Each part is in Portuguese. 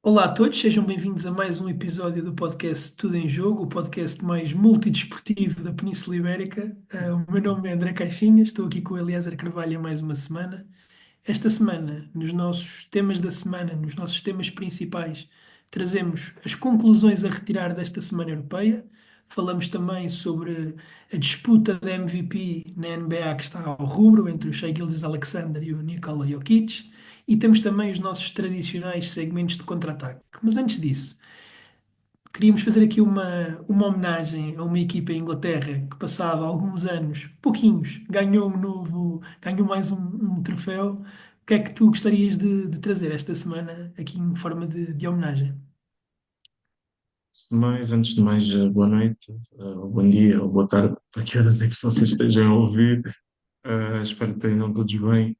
Olá a todos, sejam bem-vindos a mais um episódio do podcast Tudo em Jogo, o podcast mais multidesportivo da Península Ibérica. O meu nome é André Caixinha, estou aqui com o Eliezer Carvalho mais uma semana. Esta semana, nos nossos temas da semana, nos nossos temas principais, trazemos as conclusões a retirar desta Semana Europeia. Falamos também sobre a disputa da MVP na NBA que está ao rubro entre o Shai Gilgeous-Alexander e o Nikola Jokic. E temos também os nossos tradicionais segmentos de contra-ataque. Mas antes disso, queríamos fazer aqui uma homenagem a uma equipa em Inglaterra que, passado alguns anos, pouquinhos, ganhou mais um troféu. O que é que tu gostarias de trazer esta semana aqui em forma de homenagem? Mas, antes de mais, boa noite, ou bom dia, ou boa tarde, para que horas é que vocês estejam a ouvir. Espero que tenham todos bem.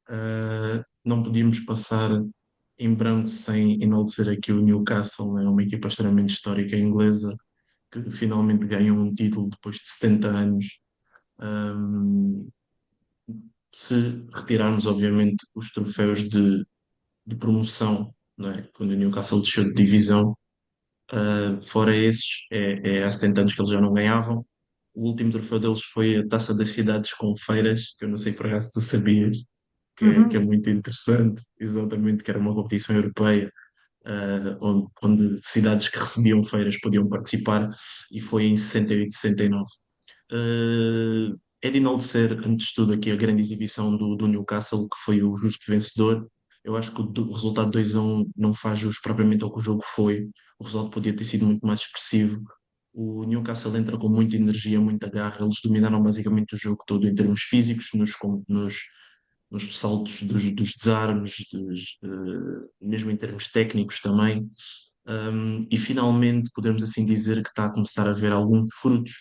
Não podíamos passar em branco sem enaltecer aqui o Newcastle, né? Uma equipa extremamente histórica inglesa, que finalmente ganhou um título depois de 70 anos. Um, Se retirarmos, obviamente, os troféus de promoção, não é? Quando o Newcastle desceu de divisão. Fora esses, há 70 anos que eles já não ganhavam. O último troféu deles foi a Taça das Cidades com Feiras, que eu não sei por acaso tu sabias, que é Uhum, muito interessante, exatamente, que era uma competição europeia, onde cidades que recebiam feiras podiam participar, e foi em 68, 69. É de enaltecer, antes de tudo, aqui a grande exibição do Newcastle, que foi o justo vencedor. Eu acho que o resultado 2-1 não faz jus propriamente ao que o jogo foi. O resultado podia ter sido muito mais expressivo. O Newcastle entra com muita energia, muita garra. Eles dominaram basicamente o jogo todo em termos físicos, nos saltos dos desarmes, mesmo em termos técnicos também. E finalmente podemos assim dizer que está a começar a ver alguns frutos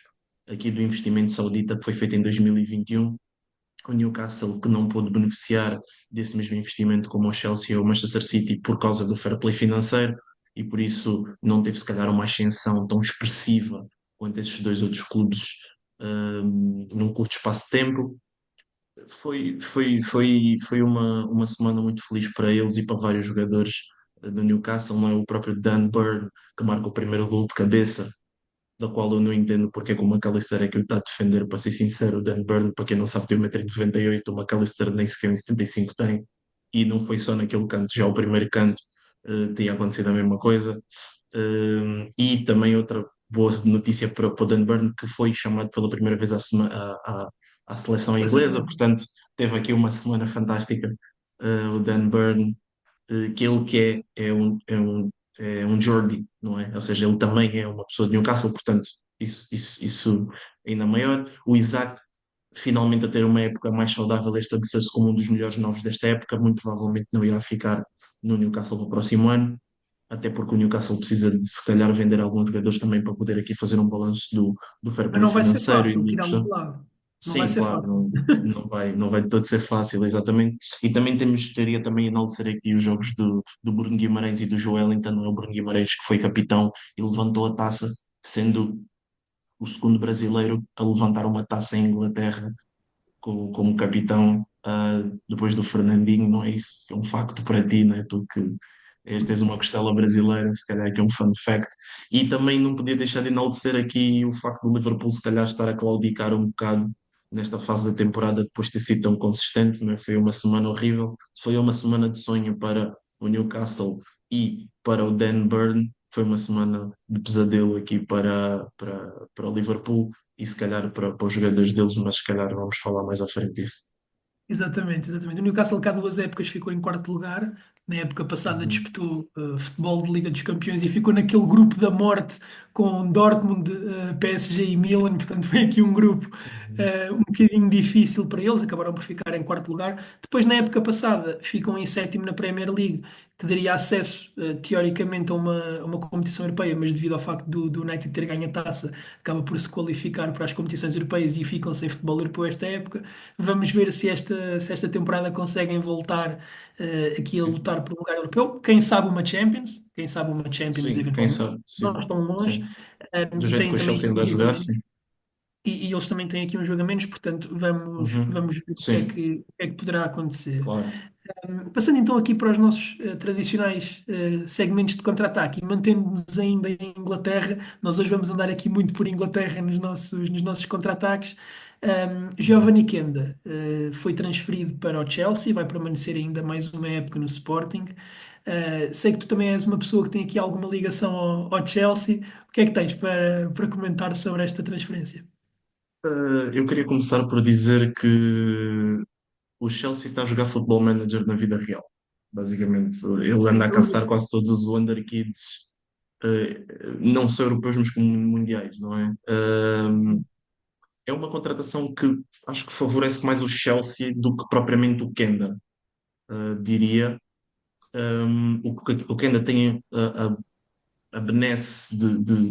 aqui do investimento saudita que foi feito em 2021. O Newcastle que não pôde beneficiar desse mesmo investimento como o Chelsea ou o Manchester City por causa do fair play financeiro e por isso não teve se calhar uma ascensão tão expressiva quanto esses dois outros clubes num curto espaço de tempo. Foi uma semana muito feliz para eles e para vários jogadores do Newcastle, não é? O próprio Dan Burn, que marca o primeiro gol de cabeça, da qual eu não entendo porque é que o McAllister é que o está a defender, para ser sincero. O Dan Burn, para quem não sabe, tem 1,98 m, o McAllister nem sequer 1,75 tem, e não foi só naquele canto, já o primeiro canto tinha acontecido a mesma coisa. E também outra boa notícia para o Dan Burn, que foi chamado pela primeira vez à seleção seleção inglesa, inglesa. portanto, teve aqui uma semana fantástica. O Dan Burn, que ele que é um Geordie, não é? Ou seja, ele também é uma pessoa de Newcastle, portanto, isso ainda maior. O Isaac, finalmente a ter uma época mais saudável, a estabelecer-se como um dos melhores novos desta época, muito provavelmente não irá ficar no Newcastle no próximo ano, até porque o Newcastle precisa de, se calhar, vender alguns jogadores também para poder aqui fazer um balanço do fair Mas play não vai ser financeiro e fácil do tirá-lo questão. de lado. Não vai Sim, ser claro, fácil. não vai de todo ser fácil, exatamente. E também teria também enaltecer aqui os jogos do Bruno Guimarães e do Joelinton, não é? O Bruno Guimarães que foi capitão e levantou a taça, sendo o segundo brasileiro a levantar uma taça em Inglaterra como capitão, depois do Fernandinho, não é isso? É um facto para ti, não é? Tu que és uma costela brasileira, se calhar que é um fun fact. E também não podia deixar de enaltecer aqui o facto do Liverpool se calhar estar a claudicar um bocado nesta fase da temporada depois de ter sido tão consistente, não é? Foi uma semana horrível, foi uma semana de sonho para o Newcastle e para o Dan Burn, foi uma semana de pesadelo aqui para o Liverpool e se calhar para os jogadores deles, mas se calhar vamos falar mais à frente disso. Exatamente, exatamente. O Newcastle, cá 2 épocas, ficou em quarto lugar. Na época passada Uhum. disputou futebol de Liga dos Campeões e ficou naquele grupo da morte com Dortmund, PSG e Milan. Portanto, foi aqui um grupo Uhum. um bocadinho difícil para eles. Acabaram por ficar em quarto lugar. Depois, na época passada, ficam em sétimo na Premier League, que daria acesso, teoricamente, a uma competição europeia, mas devido ao facto do United ter ganho a taça, acaba por se qualificar para as competições europeias e ficam sem futebol europeu esta época. Vamos ver se esta temporada conseguem voltar aqui a lutar por um lugar europeu. Quem sabe uma Champions Sim, quem eventualmente. sabe, Não sim, estão longe sim. Do e jeito têm que o também Chelsea aqui anda o a jogar, Ibrahimovic. sim. e eles também têm aqui um jogo a menos, portanto Uhum. vamos ver Sim, o que é que poderá acontecer. claro. Passando então aqui para os nossos tradicionais segmentos de contra-ataque e mantendo-nos ainda em Inglaterra, nós hoje vamos andar aqui muito por Inglaterra nos nossos contra-ataques. Uhum. Giovanni Kenda foi transferido para o Chelsea, vai permanecer ainda mais uma época no Sporting. Sei que tu também és uma pessoa que tem aqui alguma ligação ao Chelsea. O que é que tens para comentar sobre esta transferência? Eu queria começar por dizer que o Chelsea está a jogar Football Manager na vida real. Basicamente, ele anda Sem a caçar dúvida. quase todos os Wonder Kids, eh, não só europeus, mas como mundiais, não é? É uma contratação que acho que favorece mais o Chelsea do que propriamente o Kenda, diria. O Kenda tem a benesse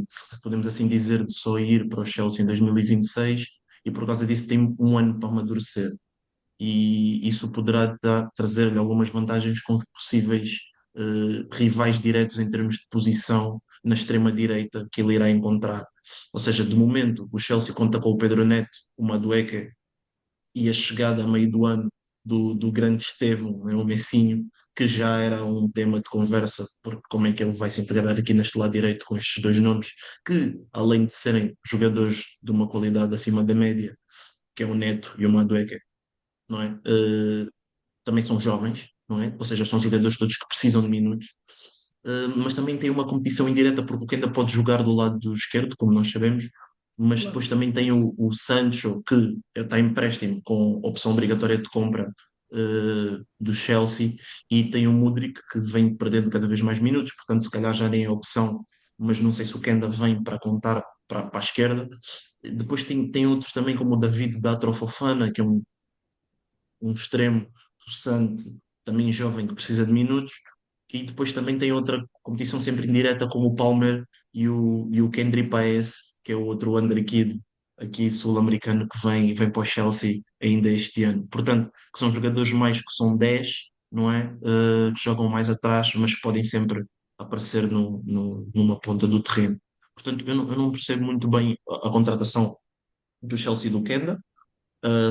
se podemos assim dizer, de só ir para o Chelsea em 2026 e por causa disso tem um ano para amadurecer. E isso poderá trazer-lhe algumas vantagens com os possíveis rivais diretos em termos de posição na extrema-direita que ele irá encontrar. Ou seja, de momento, o Chelsea conta com o Pedro Neto, o Madueque e a chegada a meio do ano do grande Estevão, né, o Messinho, que já era um tema de conversa, porque como é que ele vai se integrar aqui neste lado direito com estes dois nomes, que além de serem jogadores de uma qualidade acima da média, que é o Neto e o Madueque, não é? Também são jovens, não é? Ou seja, são jogadores todos que precisam de minutos. Mas também tem uma competição indireta, porque o que ainda pode jogar do lado do esquerdo, como nós sabemos, mas Claro. depois também tem o Sancho, que está em empréstimo com opção obrigatória de compra do Chelsea, e tem o Mudryk, que vem perdendo cada vez mais minutos, portanto, se calhar já nem é opção, mas não sei se o Kenda vem para contar para a esquerda. Depois tem outros também, como o David da Fofana, que é um extremo possante, também jovem, que precisa de minutos, e depois também tem outra competição sempre indireta, como o Palmer e o Kendry Paes, que é o outro underkid aqui sul-americano que vem para o Chelsea ainda este ano. Portanto, que são jogadores mais que são 10, não é? Que jogam mais atrás, mas que podem sempre aparecer numa ponta do terreno. Portanto, eu não percebo muito bem a contratação do Chelsea do Kenda.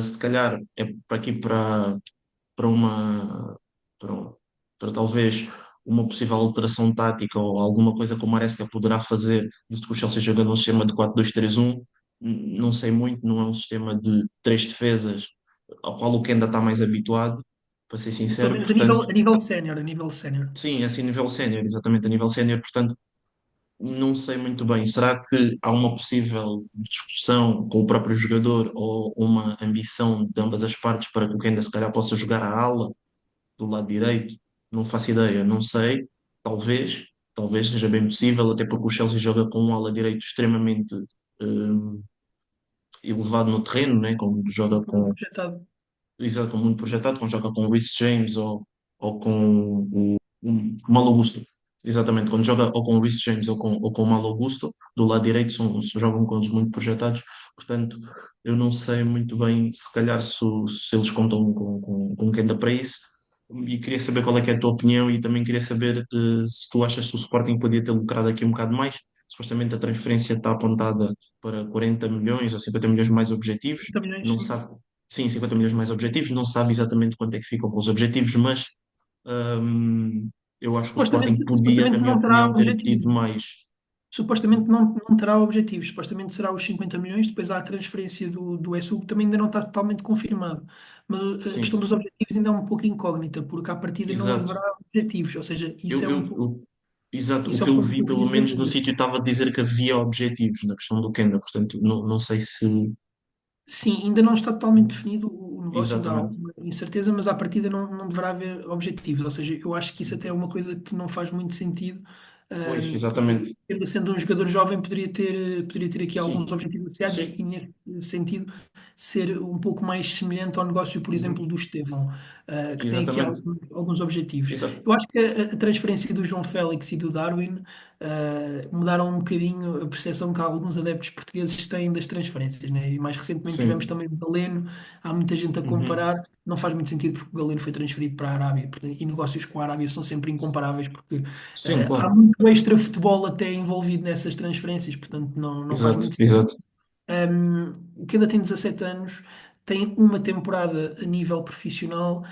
Se calhar é para aqui para uma para, para talvez uma possível alteração tática ou alguma coisa que o Maresca poderá fazer, visto que o Chelsea joga num sistema de 4-2-3-1. Não sei muito, não é um sistema de três defesas ao qual o Kenda está mais habituado, para ser Pelo sincero. menos Portanto, a nível sénior, a nível sénior. sim, assim a nível sénior, exatamente a nível sénior. Portanto, não sei muito bem. Será que há uma possível discussão com o próprio jogador ou uma ambição de ambas as partes para que o Kenda se calhar possa jogar a ala do lado direito? Não faço ideia, não sei. Talvez, talvez seja bem possível, até porque o Chelsea joga com um ala direito extremamente hum, elevado no terreno, né? Como joga Muito com, projetado. exato, muito projetado, quando joga com o Reece James ou com o Malo Gusto. Exatamente, quando joga ou com o Reece James ou com o Malo Gusto, do lado direito jogam com eles muito projetados. Portanto, eu não sei muito bem, se calhar, se eles contam com quem dá para isso. E queria saber qual é que é a tua opinião e também queria saber se tu achas que o Sporting podia ter lucrado aqui um bocado mais. Supostamente a transferência está apontada para 40 milhões ou 50 milhões mais objetivos. 50 milhões, Não sim. sabe, sim, 50 milhões mais objetivos. Não sabe exatamente quanto é que ficam com os objetivos, mas hum, eu acho que o Sporting podia, na Supostamente minha não terá opinião, ter tido objetivos. mais. Supostamente não terá objetivos. Supostamente será os 50 milhões. Depois há a transferência do ESU, que também ainda não está totalmente confirmado. Mas a questão Sim, dos objetivos ainda é um pouco incógnita, porque à partida não exato. haverá objetivos. Ou seja, Exato. O isso é que um eu ponto vi, um pelo bocadinho menos no sensível. sítio, estava a dizer que havia objetivos na questão do Kenda. Portanto, não sei se. Sim, ainda não está totalmente definido o negócio, ainda há Exatamente. alguma incerteza, mas à partida não deverá haver objetivos. Ou seja, eu acho que isso até é uma coisa que não faz muito sentido, Pois, porque exatamente. ele sendo um jogador jovem poderia ter aqui alguns Sim, objetivos associados e sim. nesse sentido ser um pouco mais semelhante ao negócio, por exemplo, Uhum. do Estevão, que tem aqui Exatamente. alguns objetivos. Exato. Eu acho que a transferência do João Félix e do Darwin mudaram um bocadinho a percepção que alguns adeptos portugueses têm das transferências, né? E mais recentemente tivemos Sim. também o Galeno, há muita gente a Uhum. comparar, não faz muito sentido porque o Galeno foi transferido para a Arábia, e negócios com a Arábia são sempre incomparáveis porque Sim, há claro. muito extra futebol até envolvido nessas transferências, portanto não faz Exato, muito sentido. exato. O Kenda tem 17 anos, tem uma temporada a nível profissional,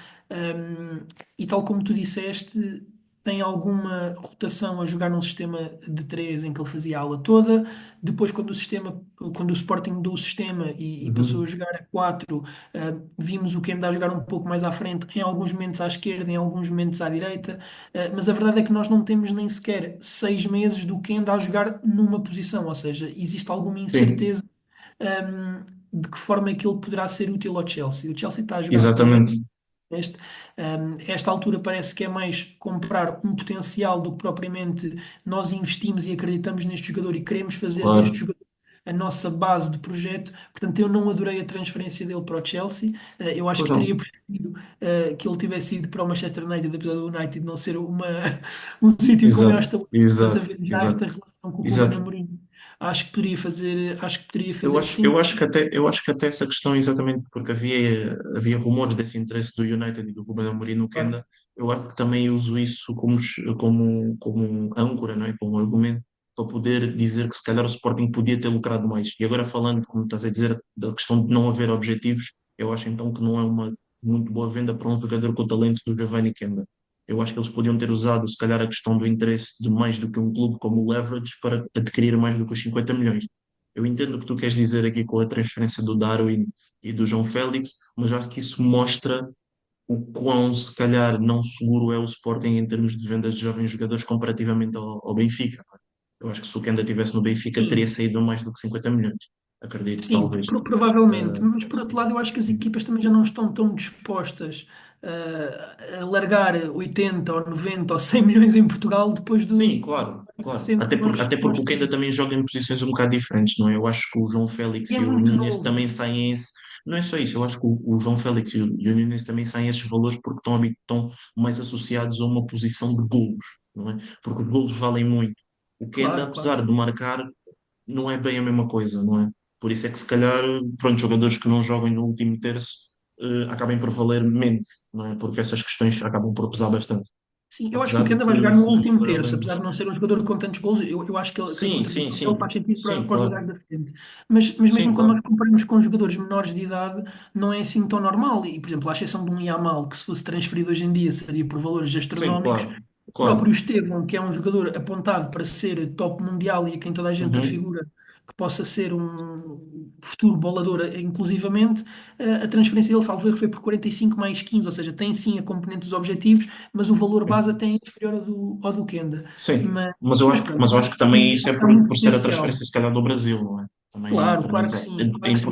e tal como tu disseste, tem alguma rotação a jogar num sistema de três em que ele fazia a aula toda. Depois, quando o Sporting mudou o sistema e passou a Uhum. jogar a quatro, vimos o Kenda a jogar um pouco mais à frente, em alguns momentos à esquerda, em alguns momentos à direita. Mas a verdade é que nós não temos nem sequer 6 meses do Kenda a jogar numa posição, ou seja, existe alguma Sim, incerteza de que forma é que ele poderá ser útil ao Chelsea. O Chelsea está a jogar super bem exatamente. neste. Esta altura parece que é mais comprar um potencial do que propriamente nós investimos e acreditamos neste jogador e queremos fazer deste Claro. jogador a nossa base de projeto. Portanto, eu não adorei a transferência dele para o Chelsea. Eu acho Pois que não. teria preferido que ele tivesse ido para o Manchester United, apesar do United não ser um sítio com maior Exato, estabilidade. Mas a exato, ver já esta exato, relação com o Ruben exato. Amorim, acho que poderia fazer Eu sentido. acho que até, eu acho que até essa questão, exatamente porque havia rumores desse interesse do United e do Ruben Amorim no Claro. Kenda, eu acho que também uso isso como âncora, não é? Como argumento para poder dizer que se calhar o Sporting podia ter lucrado mais. E agora falando, como estás a dizer, da questão de não haver objetivos, eu acho então que não é uma muito boa venda para um jogador com o talento do Giovanni Kenda. Eu acho que eles podiam ter usado, se calhar, a questão do interesse de mais do que um clube como o Leverage para adquirir mais do que os 50 milhões. Eu entendo o que tu queres dizer aqui com a transferência do Darwin e do João Félix, mas acho que isso mostra o quão, se calhar, não seguro é o Sporting em termos de vendas de jovens jogadores comparativamente ao Benfica. Eu acho que se o Kenda estivesse no Benfica, teria Sim, saído a mais do que 50 milhões. Acredito, sim, talvez. provavelmente. Ah, Mas por outro lado, eu acho que as equipas também já não estão tão dispostas a largar 80 ou 90 ou 100 milhões em Portugal depois sim, do claro, claro. recente Até que porque nós o Kenda temos. também joga em posições um bocado diferentes, não é? Eu acho que o João Félix E é e o muito Núñez novo. também saem esse. Não é só isso, eu acho que o João Félix e o Núñez também saem esses valores porque estão mais associados a uma posição de golos, não é? Porque os golos valem muito. O Kenda, Claro, claro. apesar de marcar, não é bem a mesma coisa, não é? Por isso é que se calhar, pronto, jogadores que não jogam no último terço acabem por valer menos, não é? Porque essas questões acabam por pesar bastante. Sim, eu acho que Apesar o de Kenda vai que, jogar no último para terço, além apesar disso. de não ser um jogador com tantos gols, eu acho que a Sim, sim, contribuição dele sim, faz sentido sim, para o claro. jogar da frente. Mas Sim, mesmo quando nós claro. comparamos com jogadores menores de idade, não é assim tão normal. E, por exemplo, à exceção de um Yamal, que se fosse transferido hoje em dia seria por valores Sim, astronómicos, claro. o próprio Claro. Estevão, que é um jogador apontado para ser top mundial e a quem toda a gente Uhum. afigura que possa ser um futuro bolador, inclusivamente, a transferência dele, salvo erro, foi por 45 mais 15, ou seja, tem sim a componente dos objetivos, mas o valor base até é inferior ao do Kenda. Sim, Mas, mas pronto, mas eu acho que também isso acho é que há muito por ser a potencial. transferência, se calhar, do Brasil, não é? Também Claro, temos, claro que sim, mas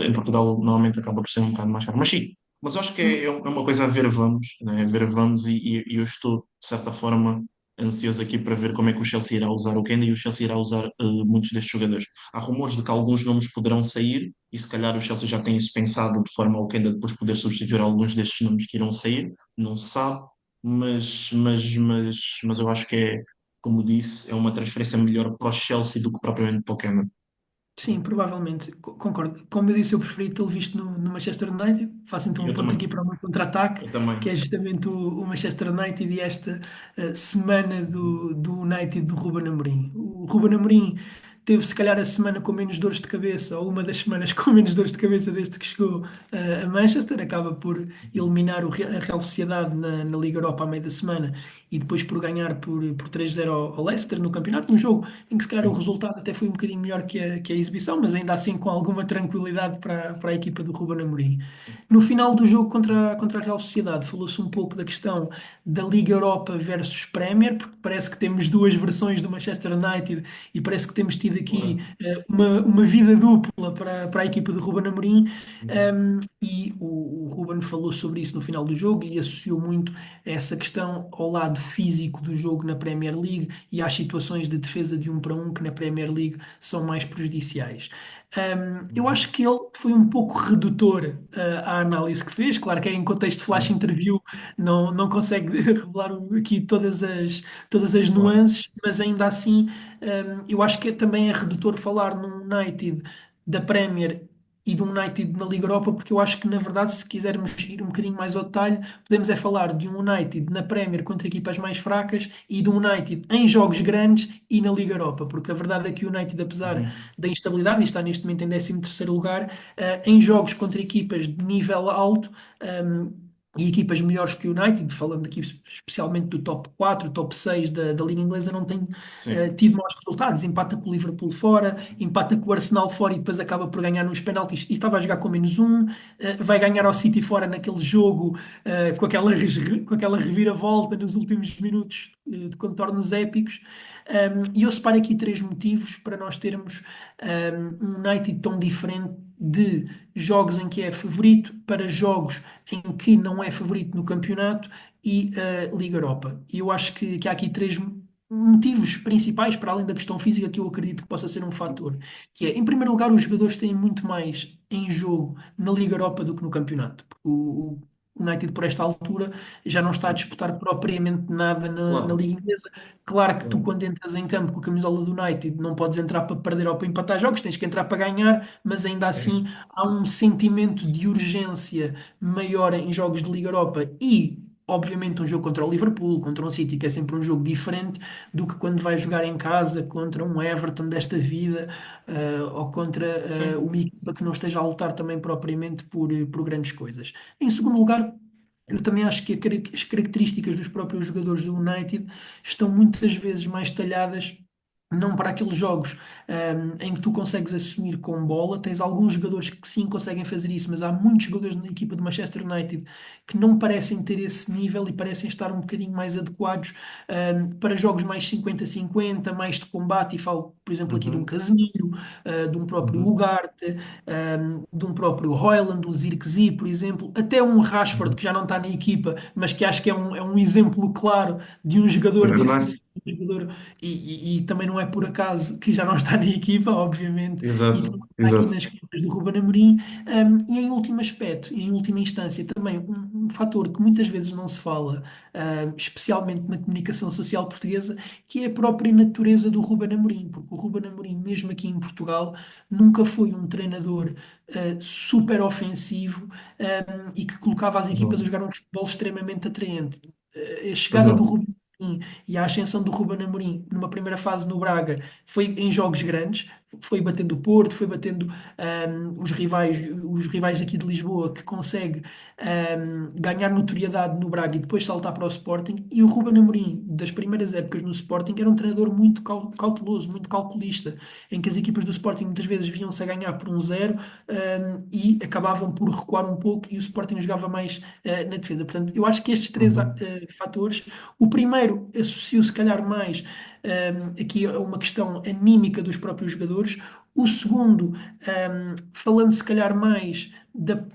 Em Portugal normalmente acaba por ser um bocado mais caro. Mas sim, mas eu acho que é uma coisa a ver vamos, né? A ver vamos e eu estou, de certa forma, ansioso aqui para ver como é que o Chelsea irá usar o Kenda e o Chelsea irá usar muitos destes jogadores. Há rumores de que alguns nomes poderão sair e se calhar o Chelsea já tem isso pensado de forma ao Kenda depois poder substituir alguns destes nomes que irão sair, não se sabe, mas eu acho que é, como disse, é uma transferência melhor para o Chelsea do que propriamente para o Kenda. sim, provavelmente, concordo. Como eu disse, eu preferi tê-lo visto no Manchester United. Faço então E um eu ponto também, aqui para o meu contra-ataque, eu também. que é justamente o Manchester United e esta semana do United do Ruben Amorim. O Ruben Amorim teve, se calhar, a semana com menos dores de cabeça, ou uma das semanas com menos dores de cabeça desde que chegou a Manchester. Acaba por eliminar a Real Sociedade na Liga Europa à meio da semana e depois por ganhar por 3-0 ao Leicester no campeonato, num jogo em que se calhar o resultado até foi um bocadinho melhor que a exibição, mas ainda assim com alguma tranquilidade para a equipa do Ruben Amorim. No final do jogo contra a Real Sociedade, falou-se um pouco da questão da Liga Europa versus Premier, porque parece que temos duas versões do Manchester United e parece que temos tido aqui Claro. uma vida dupla para a equipa do Ruben Amorim. Uhum. E o Ruben falou sobre isso no final do jogo e associou muito essa questão ao lado físico do jogo na Premier League e às situações de defesa de 1 para 1 que na Premier League são mais prejudiciais. Eu Uhum. acho que ele foi um pouco redutor à análise que fez. Claro que em contexto de flash Sim, interview não consegue revelar aqui todas as claro. nuances, mas ainda assim, eu acho que também é redutor falar num United da Premier e do United na Liga Europa, porque eu acho que, na verdade, se quisermos ir um bocadinho mais ao detalhe, podemos é falar de um United na Premier contra equipas mais fracas e de um United em jogos grandes e na Liga Europa, porque a verdade é que o United, apesar Uhum. da instabilidade, e está neste momento em 13º lugar, em jogos contra equipas de nível alto, e equipas melhores que o United, falando aqui especialmente do top 4, top 6 da Liga Inglesa, não tem Sim, tido maus resultados. Empata com o Liverpool fora, empata com o Arsenal fora e depois acaba por ganhar nos penaltis e estava a jogar com -1. Vai ganhar ao City fora naquele jogo com aquela reviravolta nos últimos minutos de contornos épicos. E eu separo aqui três motivos para nós termos um United tão diferente de jogos em que é favorito para jogos em que não é favorito no campeonato e Liga Europa. E eu acho que há aqui três motivos principais, para além da questão física, que eu acredito que possa ser um fator, que é, em primeiro lugar, os jogadores têm muito mais em jogo na Liga Europa do que no campeonato. Porque o United, por esta altura, já não está a sim, disputar propriamente nada na claro, Liga Inglesa. Claro que tu, claro. quando entras em campo com a camisola do United, não podes entrar para perder ou para empatar jogos, tens que entrar para ganhar, mas ainda assim Sim, há um sentimento de urgência maior em jogos de Liga Europa e, obviamente, um jogo contra o Liverpool, contra um City, que é sempre um jogo diferente do que quando vai jogar em casa contra um Everton desta vida, ou contra sim. uma equipa que não esteja a lutar também propriamente por grandes coisas. Em segundo lugar, eu também acho que as características dos próprios jogadores do United estão muitas vezes mais talhadas. Não para aqueles jogos em que tu consegues assumir com bola, tens alguns jogadores que sim conseguem fazer isso, mas há muitos jogadores na equipa do Manchester United que não parecem ter esse nível e parecem estar um bocadinho mais adequados para jogos mais 50-50, mais de combate. E falo, por exemplo, aqui de um Uhum, Casemiro, de um próprio uhum, Ugarte, de um próprio Hojlund, um Zirkzee, por exemplo, até um Rashford uhum. que já não está na equipa, mas que acho que é um exemplo claro de um É jogador desse verdade, nível. Um jogador e também não é por acaso que já não está na equipa, obviamente, e que não exato, está aí exato. nas contas do Ruben Amorim. E em último aspecto, e em última instância, também um fator que muitas vezes não se fala, especialmente na comunicação social portuguesa, que é a própria natureza do Ruben Amorim, porque o Ruben Amorim, mesmo aqui em Portugal, nunca foi um treinador super ofensivo, e que colocava as Pois equipas a não, jogar um futebol extremamente atraente. A pois chegada do não. Ruben Amorim e a ascensão do Ruben Amorim numa primeira fase no Braga foi em jogos grandes, foi batendo o Porto, foi batendo os rivais aqui de Lisboa, que consegue ganhar notoriedade no Braga e depois saltar para o Sporting. E o Ruben Amorim, das primeiras épocas no Sporting, era um treinador muito cauteloso, muito calculista, em que as equipas do Sporting muitas vezes viam-se a ganhar por 1-0, e acabavam por recuar um pouco e o Sporting jogava mais na defesa. Portanto, eu acho que estes três Uhum, fatores, o primeiro associo se calhar mais aqui a uma questão anímica dos próprios jogadores, o segundo, falando se calhar mais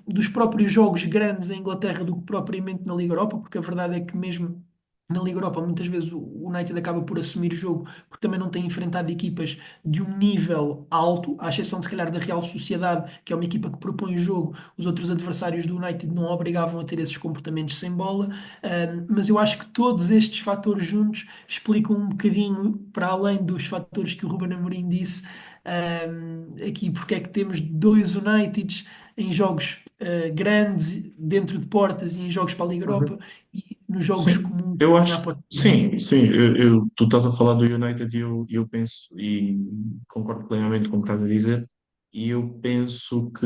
dos próprios jogos grandes em Inglaterra do que propriamente na Liga Europa, porque a verdade é que mesmo na Liga Europa muitas vezes o United acaba por assumir o jogo porque também não tem enfrentado equipas de um nível alto, à exceção de se calhar da Real Sociedade, que é uma equipa que propõe o jogo, os outros adversários do United não obrigavam a ter esses comportamentos sem bola. Mas eu acho que todos estes fatores juntos explicam um bocadinho, para além dos fatores que o Ruben Amorim disse, aqui porque é que temos dois Uniteds em jogos grandes, dentro de portas e em jogos para a Liga Europa, uhum. e nos jogos Sim, comuns eu na acho, Apple. sim, sim, tu estás a falar do United e eu penso, e concordo plenamente com o que estás a dizer, e eu penso que,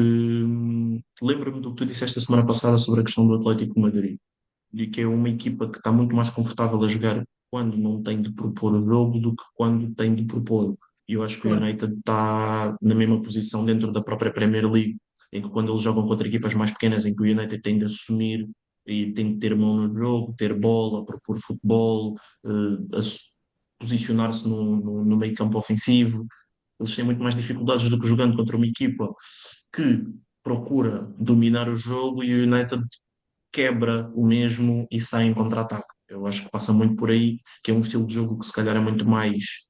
lembro-me do que tu disseste a semana passada sobre a questão do Atlético de Madrid, e que é uma equipa que está muito mais confortável a jogar quando não tem de propor o jogo do que quando tem de propor. E eu acho que o Claro. United está na mesma posição dentro da própria Premier League, em que quando eles jogam contra equipas mais pequenas, em que o United tem de assumir e tem de ter mão no jogo, ter bola, propor futebol, posicionar-se no meio campo ofensivo, eles têm muito mais dificuldades do que jogando contra uma equipa que procura dominar o jogo e o United quebra o mesmo e sai em contra-ataque. Eu acho que passa muito por aí, que é um estilo de jogo que se calhar é muito mais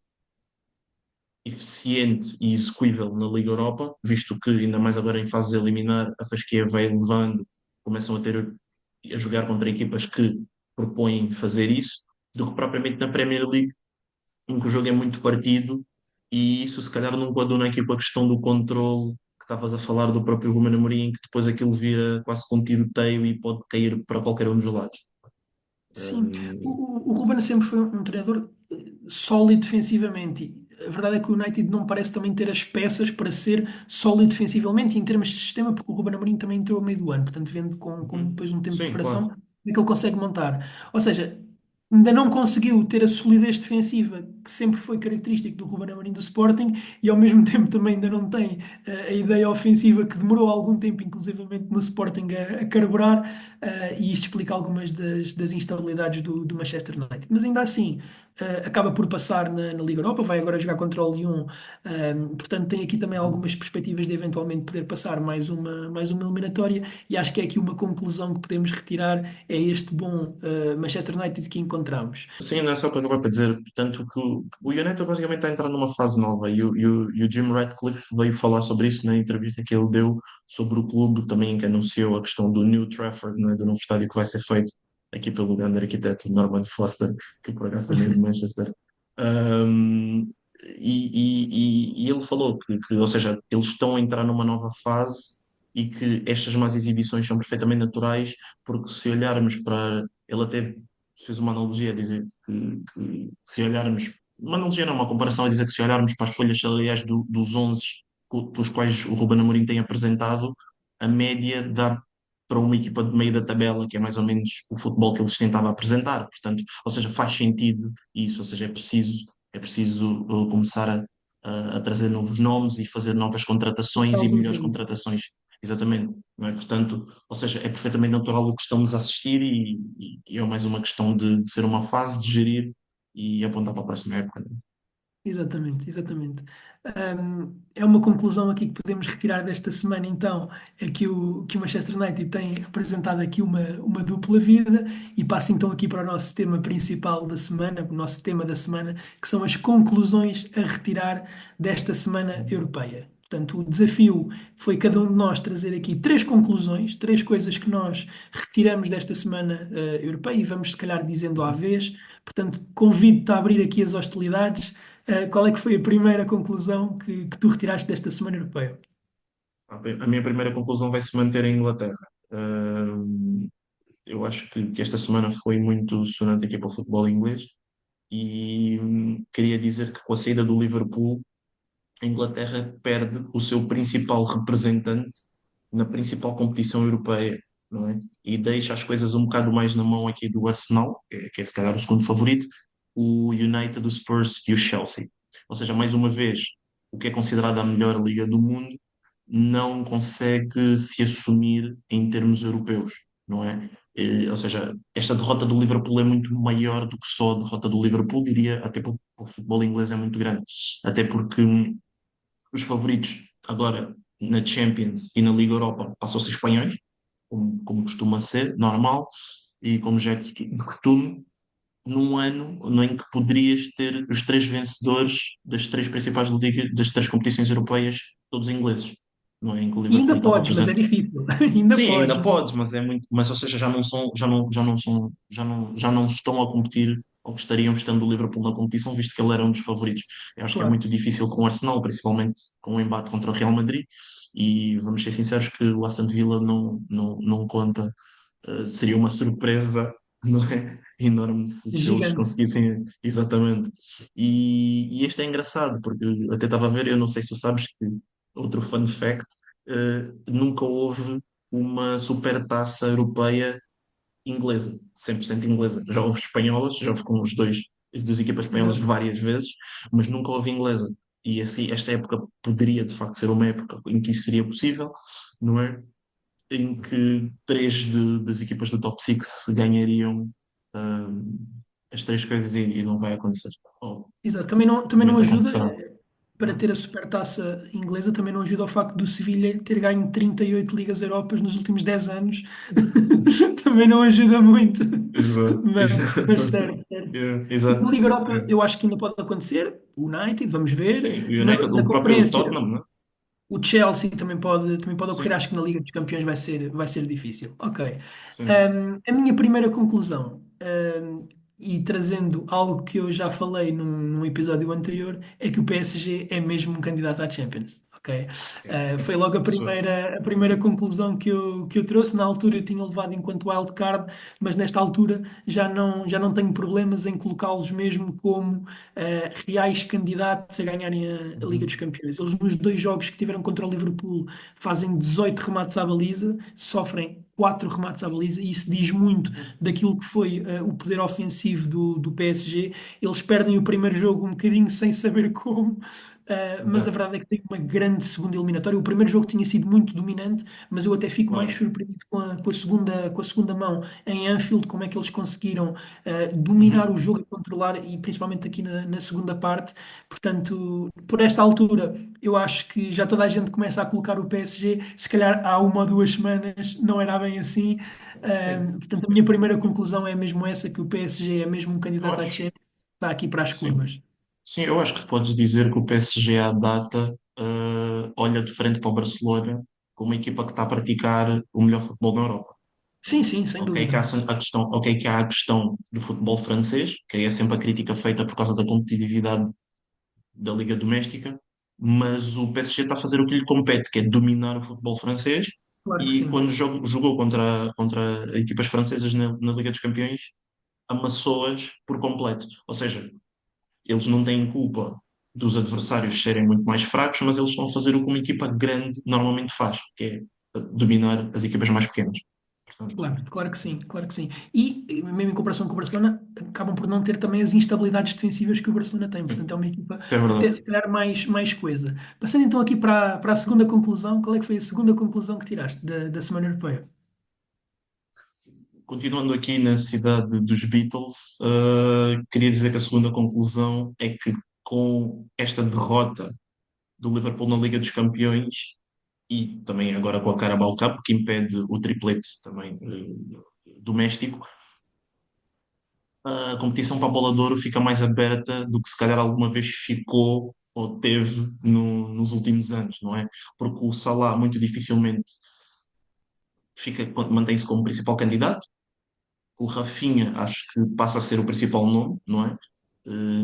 eficiente e execuível na Liga Europa, visto que ainda mais agora em fases a eliminar, a fasquia vai levando, começam a jogar contra equipas que propõem fazer isso, do que propriamente na Premier League, em que o jogo é muito partido e isso se calhar não coaduna aqui com a questão do controle estavas a falar do próprio Ruben Amorim, que depois aquilo vira quase com um tiroteio e pode cair para qualquer um dos lados. Sim, Um, o Ruben sempre foi um treinador sólido defensivamente. E a verdade é que o United não parece também ter as peças para ser sólido defensivamente e em termos de sistema, porque o Ruben Amorim também entrou a meio do ano, portanto, vendo com uhum. depois um tempo de Sim, preparação, claro. como é que ele consegue montar. Ou seja, ainda não conseguiu ter a solidez defensiva que sempre foi característico do Ruben Amorim do Sporting e ao mesmo tempo também ainda não tem a ideia ofensiva que demorou algum tempo, inclusivamente no Sporting, a carburar. E isto explica algumas das instabilidades do Manchester United. Mas ainda assim, acaba por passar na Liga Europa, vai agora jogar contra o Lyon, portanto tem aqui também algumas perspectivas de eventualmente poder passar mais uma eliminatória, e acho que é aqui uma conclusão que podemos retirar, é este bom Manchester United que encontramos. Sim, não é só para acabar para dizer, portanto, que o United basicamente está a entrar numa fase nova e o Jim Ratcliffe veio falar sobre isso na entrevista que ele deu sobre o clube, também que anunciou a questão do New Trafford, né, do novo estádio que vai ser feito aqui pelo grande arquiteto Norman Foster, que por acaso também é de Manchester. Um, e ele falou ou seja, eles estão a entrar numa nova fase e que estas más exibições são perfeitamente naturais, porque se olharmos para. Ele até fez uma analogia a dizer que se olharmos, uma analogia não, uma comparação a dizer que se olharmos para as folhas salariais dos 11 pelos quais o Ruben Amorim tem apresentado, a média dá para uma equipa de meio da tabela, que é mais ou menos o futebol que eles tentavam apresentar. Portanto, ou seja, faz sentido isso, ou seja, é preciso começar a trazer novos nomes e fazer novas contratações e Algum melhores tempo. contratações. Exatamente, não é? Portanto, ou seja, é perfeitamente natural o que estamos a assistir e é mais uma questão de ser uma fase, de gerir e apontar para a próxima época. Né? Exatamente, exatamente. É uma conclusão aqui que podemos retirar desta semana, então, é que o Manchester United tem representado aqui uma dupla vida, e passo então aqui para o nosso tema principal da semana, o nosso tema da semana, que são as conclusões a retirar desta semana europeia. Portanto, o desafio foi cada um de nós trazer aqui três conclusões, três coisas que nós retiramos desta semana europeia, e vamos se calhar dizendo à vez. Portanto, convido-te a abrir aqui as hostilidades. Qual é que foi a primeira conclusão que tu retiraste desta Semana Europeia? A minha primeira conclusão vai se manter em Inglaterra. Eu acho que esta semana foi muito sonante aqui para o futebol inglês e queria dizer que com a saída do Liverpool a Inglaterra perde o seu principal representante na principal competição europeia, não é? E deixa as coisas um bocado mais na mão aqui do Arsenal, que é se calhar o segundo favorito, o United, o Spurs e o Chelsea. Ou seja, mais uma vez, o que é considerado a melhor liga do mundo não consegue se assumir em termos europeus, não é? Ou seja, esta derrota do Liverpool é muito maior do que só a derrota do Liverpool, diria, até porque o futebol inglês é muito grande. Até porque os favoritos agora na Champions e na Liga Europa passam a ser espanhóis, como costuma ser, normal, e como já é de costume, num ano em que poderias ter os três vencedores das três principais ligas, das três competições europeias, todos ingleses, não é? Em que o E Liverpool ainda estava podes, mas é presente. difícil. Ainda Sim, podes. ainda podes, mas é muito, mas ou seja, já não estão a competir ou que estariam estando o Liverpool na competição, visto que ele era um dos favoritos. Eu acho que é Claro. muito difícil com o Arsenal, principalmente com o embate contra o Real Madrid, e vamos ser sinceros que o Aston Villa não conta. Seria uma surpresa, não é? Enorme se eles Gigante. conseguissem exatamente. E este é engraçado, porque eu até estava a ver, eu não sei se tu sabes que outro fun fact, nunca houve uma supertaça europeia inglesa, 100% inglesa. Já houve espanholas, já houve com as duas equipas espanholas Exato. várias vezes, mas nunca houve inglesa. E assim, esta época poderia de facto ser uma época em que isso seria possível, não é? Em que três das equipas do top 6 ganhariam as três coisas e não vai acontecer. Ou, Exato. Também não obviamente ajuda, acontecerá. para ter a supertaça inglesa, também não ajuda o facto do Sevilha ter ganho 38 Ligas Europas nos últimos 10 anos. Também não ajuda muito. Exato. Mas certo, certo. E na Exato. Liga Europa, É. eu acho que ainda pode acontecer. O United, vamos ver. Sim, o Na, United, na o próprio conferência, Tottenham, não é? o Chelsea também pode ocorrer. Sim, Acho que na Liga dos Campeões vai ser difícil. Ok. sim. A minha primeira conclusão, e trazendo algo que eu já falei num episódio anterior, é que o PSG é mesmo um candidato à Champions. Ok. Sim, Foi logo penso eu. a primeira conclusão que eu trouxe. Na altura eu tinha levado enquanto wildcard, mas nesta altura já não tenho problemas em colocá-los mesmo como reais candidatos a ganharem a Liga dos Uhum. Campeões. Eles, nos dois jogos que tiveram contra o Liverpool, fazem 18 remates à baliza, sofrem 4 remates à baliza, e isso diz muito Uhum. daquilo que foi o poder ofensivo do PSG. Eles perdem o primeiro jogo um bocadinho sem saber como. Mas a Exato, verdade é que tem uma grande segunda eliminatória. O primeiro jogo tinha sido muito dominante, mas eu até fico mais claro. surpreendido com a segunda mão em Anfield, como é que eles conseguiram dominar o Uhum. jogo e controlar, e principalmente aqui na segunda parte. Portanto, por esta altura, eu acho que já toda a gente começa a colocar o PSG. Se calhar há uma ou duas semanas não era bem assim. Sim, Portanto, a sim. minha primeira conclusão é mesmo essa, que o PSG é mesmo um Eu candidato à acho, Champions, está aqui para as sim. curvas. Sim, eu acho que podes dizer que o PSG à data olha de frente para o Barcelona como uma equipa que está a praticar o melhor futebol na Europa. Sim, sim, sem Ok, que há dúvida. a questão, ok, que há a questão do futebol francês, que é sempre a crítica feita por causa da competitividade da Liga Doméstica, mas o PSG está a fazer o que lhe compete, que é dominar o futebol francês, Claro que e sim. quando jogou contra equipas francesas na Liga dos Campeões, amassou-as por completo. Ou seja, eles não têm culpa dos adversários serem muito mais fracos, mas eles estão a fazer o que uma equipa grande normalmente faz, que é dominar as equipas mais pequenas. Portanto, Claro, claro que sim, claro que sim. E mesmo em comparação com o Barcelona, acabam por não ter também as instabilidades defensivas que o Barcelona tem. Portanto, é sim, uma equipa isso é até verdade. se calhar mais coisa. Passando então aqui para a segunda conclusão, qual é que foi a segunda conclusão que tiraste da Semana Europeia? Continuando aqui na cidade dos Beatles, queria dizer que a segunda conclusão é que com esta derrota do Liverpool na Liga dos Campeões e também agora com a Carabao Cup, que impede o triplete também doméstico, a competição para a Bola de Ouro fica mais aberta do que se calhar alguma vez ficou ou teve nos últimos anos, não é? Porque o Salah muito dificilmente mantém-se como principal candidato. O Rafinha acho que passa a ser o principal nome, não é?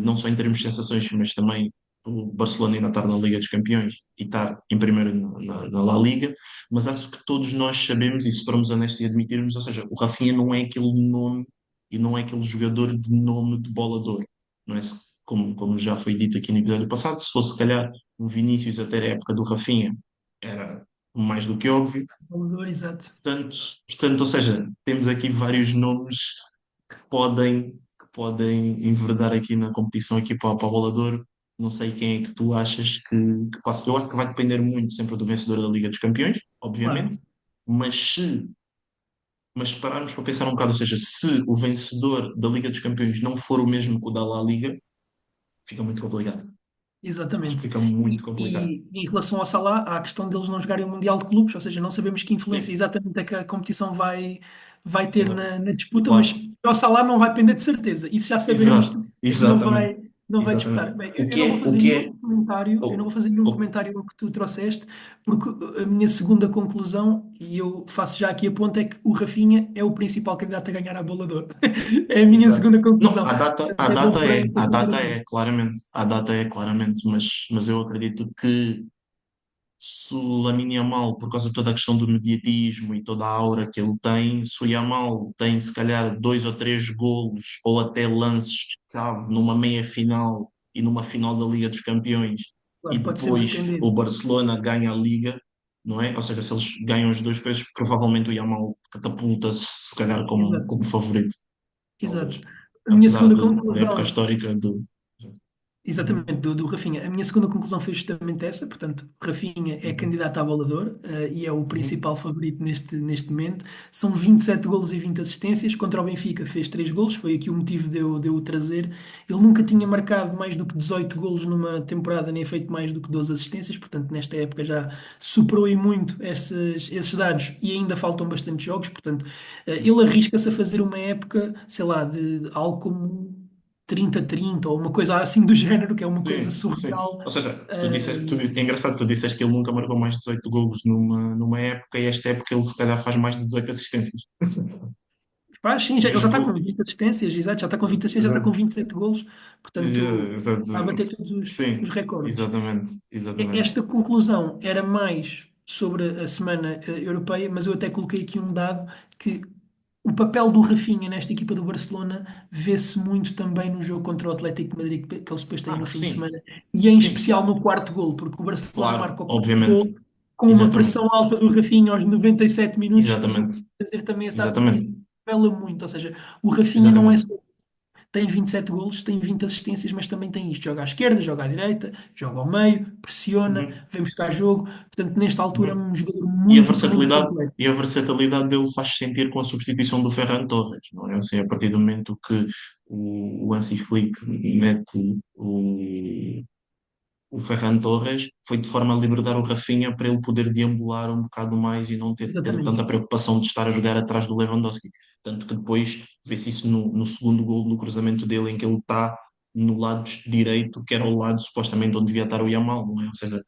Não só em termos de sensações, mas também o Barcelona ainda estar na Liga dos Campeões e estar em primeiro na La Liga, mas acho que todos nós sabemos, e se formos honestos e admitirmos, ou seja, o Rafinha não é aquele nome e não é aquele jogador de nome de bola de ouro, não é? Como já foi dito aqui no episódio passado, se fosse se calhar o Vinícius até a época do Rafinha, era mais do que óbvio. Valor, exato. Portanto, ou seja, temos aqui vários nomes que podem enverdar aqui na competição aqui para a Bola de Ouro. Não sei quem é que tu achas que passa. Eu acho que vai depender muito sempre do vencedor da Liga dos Campeões, obviamente, Claro, mas se pararmos para pensar um bocado, ou seja, se o vencedor da Liga dos Campeões não for o mesmo que o da La Liga, fica muito complicado. Acho que exatamente. fica muito E, complicado. e em relação ao Salah, há a questão deles não jogarem o Mundial de Clubes, ou seja, não sabemos que influência Sim, exatamente é que a competição vai ter claro. na disputa, mas Claro. ao Salah não vai depender de certeza. Isso já sabemos Exato, que exatamente. não vai disputar. Exatamente. Bem, O eu que não vou é, o fazer que nenhum é, comentário, eu não vou o, fazer nenhum o- comentário ao que tu trouxeste, porque a minha segunda conclusão, e eu faço já aqui a ponta, é que o Rafinha é o principal candidato a ganhar a Bola de Ouro. É a minha exato. segunda Não, conclusão. a É bom data para é, esta a data comparação. é, claramente, a data é, claramente, mas eu acredito que se o Lamine Yamal, por causa de toda a questão do mediatismo e toda a aura que ele tem, se o Yamal tem se calhar dois ou três golos ou até lances-chave numa meia-final e numa final da Liga dos Campeões e Claro, pode sempre depois depender. o Barcelona ganha a Liga, não é? Ou seja, se eles ganham as duas coisas, provavelmente o Yamal catapulta-se se calhar Exato. como favorito, talvez. Exato. A minha Apesar segunda da época conclusão, histórica do... exatamente, Uhum, do Rafinha. A minha segunda conclusão foi justamente essa. Portanto, Rafinha é uhum, candidato a Bola de Ouro, e é o uhum. principal favorito neste momento. São 27 golos e 20 assistências. Contra o Benfica fez 3 golos, foi aqui o motivo de eu o trazer. Ele nunca tinha marcado mais do que 18 golos numa temporada, nem feito mais do que 12 assistências. Portanto, nesta época já superou e muito esses dados, e ainda faltam bastante jogos. Portanto, ele arrisca-se a fazer uma época, sei lá, de algo como 30-30 ou uma coisa assim do género, que é uma coisa Sim, sim. surreal. Ou seja, Uh, é engraçado, tu disseste que ele nunca marcou mais de 18 golos numa época e esta época ele se calhar faz mais de 18 assistências. Faz sim, ele dos já está com gols. 20 assistências, exato, já está com 20 assistências, já está com Exato. 27 golos, portanto, está a Exato. bater todos os Sim, recordes. exatamente, exatamente. Esta conclusão era mais sobre a semana europeia, mas eu até coloquei aqui um dado que o papel do Rafinha nesta equipa do Barcelona vê-se muito também no jogo contra o Atlético de Madrid que eles depois têm no fim de Sim, semana, e em sim, especial no quarto gol, porque o Barcelona claro, marca o quarto obviamente. gol com uma Exatamente, pressão alta do Rafinha aos 97 minutos e o exatamente, fazer também esse dado porque isso exatamente, revela muito, ou seja, o Rafinha não é exatamente. só tem 27 golos, tem 20 assistências, mas também tem isto. Joga à esquerda, joga à direita, joga ao meio, pressiona, Uhum, vem buscar jogo. Portanto, nesta altura é uhum. um jogador E muito completo. a versatilidade dele faz sentir com a substituição do Ferran Torres, não é? Assim, a partir do momento que o Hansi Flick mete o Ferran Torres, foi de forma a libertar o Rafinha para ele poder deambular um bocado mais e não ter Exatamente. tanta preocupação de estar a jogar atrás do Lewandowski. Tanto que depois vê-se isso no segundo gol, no cruzamento dele, em que ele está no lado direito, que era o lado supostamente onde devia estar o Yamal, não é? Ou seja,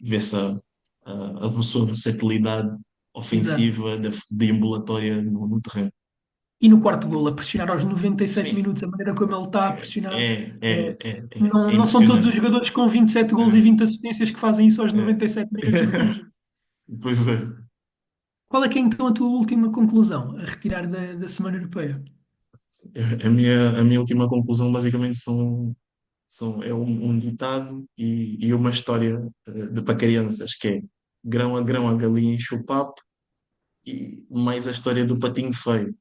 vê-se a sua versatilidade Exato. ofensiva, deambulatória no terreno. E no quarto gol, a pressionar aos 97 Sim, minutos, a maneira como ele está a pressionar. eh, é não são todos os impressionante. jogadores com 27 gols e 20 assistências que fazem isso aos É, é. 97 minutos no fim do jogo. Pois é. Qual é que é então a tua última conclusão a retirar da Semana Europeia? A minha última conclusão basicamente é um ditado e uma história para crianças, que é grão a grão a galinha enche o papo e mais a história do patinho feio.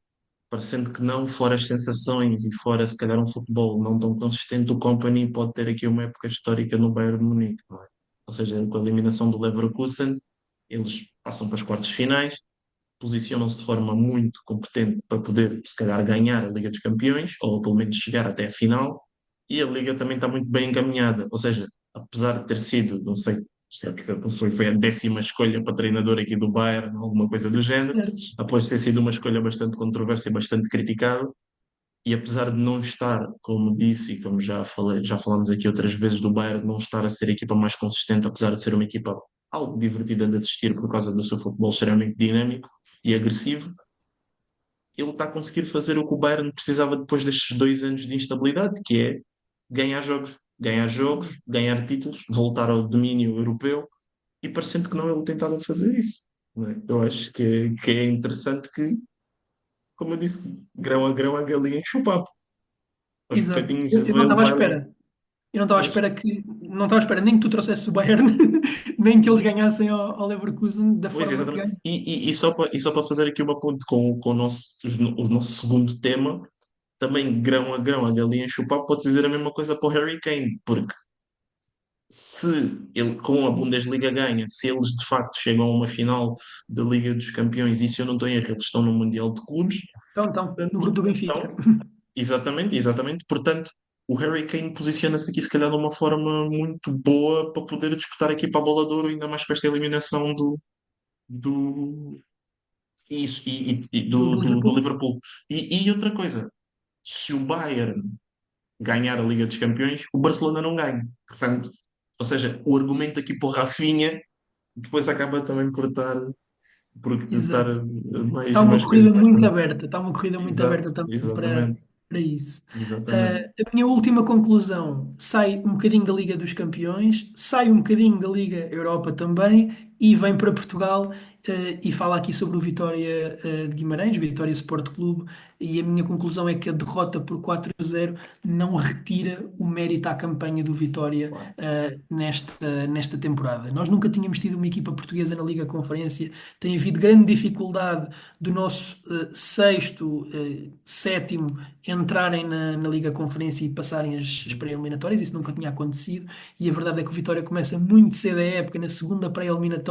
Parecendo que não, fora as sensações e fora se calhar um futebol não tão consistente, o Company pode ter aqui uma época histórica no Bayern de Munique, não é? Ou seja, com a eliminação do Leverkusen, eles passam para as quartas finais, posicionam-se de forma muito competente para poder, se calhar, ganhar a Liga dos Campeões, ou pelo menos chegar até a final, e a Liga também está muito bem encaminhada. Ou seja, apesar de ter sido, não sei, se é que foi a 10ª escolha para treinador aqui do Bayern, alguma coisa do género, Certo. após ter sido uma escolha bastante controversa e bastante criticada, e apesar de não estar, como disse e como já falei, já falámos aqui outras vezes do Bayern, não estar a ser a equipa mais consistente, apesar de ser uma equipa algo divertida de assistir por causa do seu futebol extremamente dinâmico e agressivo, ele está a conseguir fazer o que o Bayern precisava depois destes 2 anos de instabilidade, que é ganhar jogos, ganhar títulos, voltar ao domínio europeu, e parecendo que não ele tem estado a fazer isso. Não é? Eu acho que é interessante que, como eu disse, grão a galinha enche o papo. Os Exato. bocadinhos Eu não ele estava à vai lá. espera. Eu não estava à Pois. espera não estava à espera nem que tu trouxesse o Bayern, nem que eles ganhassem ao Leverkusen da Pois, forma que exatamente. ganham. E só para fazer aqui uma ponte com o nosso segundo tema, também grão a grão, a galinha enche o papo, pode dizer a mesma coisa para o Harry Kane, porque se ele com a Bundesliga ganha, se eles de facto chegam a uma final da Liga dos Campeões, e se eu não estou em erro, eles estão no Mundial de Clubes, Então, no portanto, grupo do Benfica. então, exatamente, portanto, o Harry Kane posiciona-se aqui se calhar de uma forma muito boa para poder disputar aqui para a Bola de Ouro, ainda mais com esta eliminação do, Do do Liverpool. Liverpool. E outra coisa, se o Bayern ganhar a Liga dos Campeões, o Barcelona não ganha. Portanto, ou seja, o argumento aqui para o Rafinha depois acaba também por estar Exato. mais, Está uma mais corrida coisas. muito aberta. Está uma corrida muito Exato, aberta também exatamente, para isso. exatamente. A minha última conclusão sai um bocadinho da Liga dos Campeões, sai um bocadinho da Liga Europa também e vem para Portugal, e fala aqui sobre o Vitória, de Guimarães, Vitória Sport Clube, e a minha conclusão é que a derrota por 4-0 não retira o mérito à campanha do Vitória, Claro, nesta temporada. Nós nunca tínhamos tido uma equipa portuguesa na Liga Conferência, tem havido grande dificuldade do nosso sexto, sétimo entrarem na Liga Conferência e passarem as pré-eliminatórias, isso nunca tinha acontecido, e a verdade é que o Vitória começa muito cedo a época, na segunda pré-eliminatória,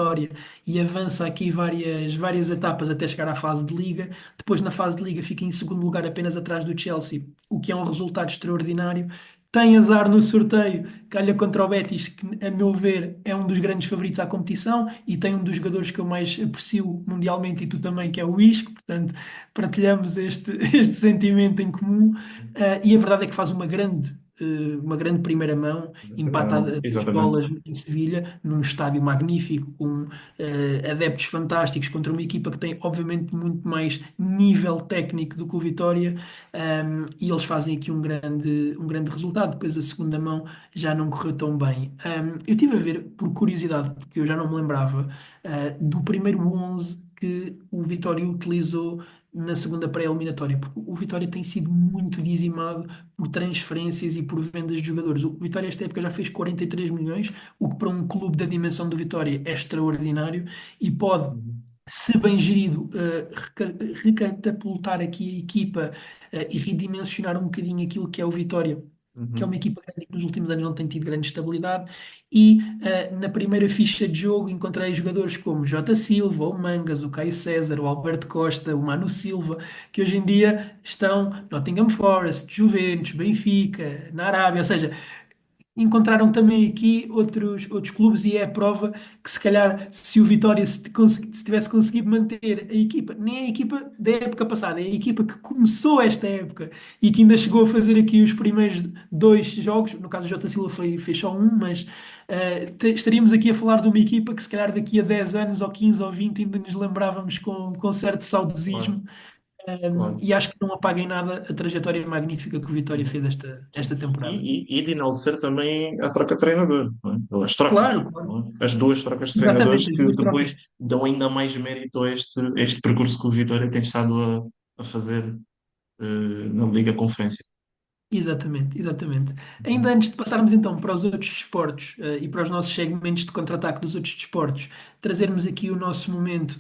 e avança aqui várias etapas até chegar à fase de Liga. Depois, na fase de Liga, fica em segundo lugar apenas atrás do Chelsea, o que é um resultado extraordinário. Tem azar no sorteio, calha contra o Betis, que, a meu ver, é um dos grandes favoritos à competição e tem um dos jogadores que eu mais aprecio mundialmente e tu também, que é o Isco, portanto, partilhamos este sentimento em comum. E a verdade é que faz uma grande uma grande primeira mão, empata Não, a duas exatamente. bolas em Sevilha, num estádio magnífico, com adeptos fantásticos, contra uma equipa que tem, obviamente, muito mais nível técnico do que o Vitória, e eles fazem aqui um grande resultado. Depois a segunda mão já não correu tão bem. Eu estive a ver, por curiosidade, porque eu já não me lembrava, do primeiro 11 que o Vitória utilizou na segunda pré-eliminatória, porque o Vitória tem sido muito dizimado por transferências e por vendas de jogadores. O Vitória esta época já fez 43 milhões, o que para um clube da dimensão do Vitória é extraordinário e pode, Uhum. se bem gerido, recatapultar aqui a equipa, e redimensionar um bocadinho aquilo que é o Vitória, que é uma Uhum. equipa grande que nos últimos anos não tem tido grande estabilidade. E na primeira ficha de jogo encontrei jogadores como Jota Silva, o Mangas, o Caio César, o Alberto Costa, o Manu Silva, que hoje em dia estão Nottingham Forest, Juventus, Benfica, na Arábia, ou seja, encontraram também aqui outros clubes e é a prova que se calhar se o Vitória se tivesse conseguido manter a equipa, nem a equipa da época passada, é a equipa que começou esta época e que ainda chegou a fazer aqui os primeiros dois jogos, no caso o Jota Silva fez só um, mas estaríamos aqui a falar de uma equipa que se calhar daqui a 10 anos ou 15 ou 20 ainda nos lembrávamos com certo Claro, saudosismo. claro. E acho que não apaga em nada a trajetória magnífica que o Vitória Uhum. fez Sim. esta temporada. E de enaltecer também a troca de treinador, não é? Ou as trocas, Claro, claro. não é? As duas trocas de treinadores Exatamente, as que duas depois trocas. dão ainda mais mérito a este percurso que o Vitória tem estado a fazer na Liga Conferência. Exatamente, exatamente. Ainda Uhum. antes de passarmos então para os outros desportos, e para os nossos segmentos de contra-ataque dos outros desportos, trazermos aqui o nosso momento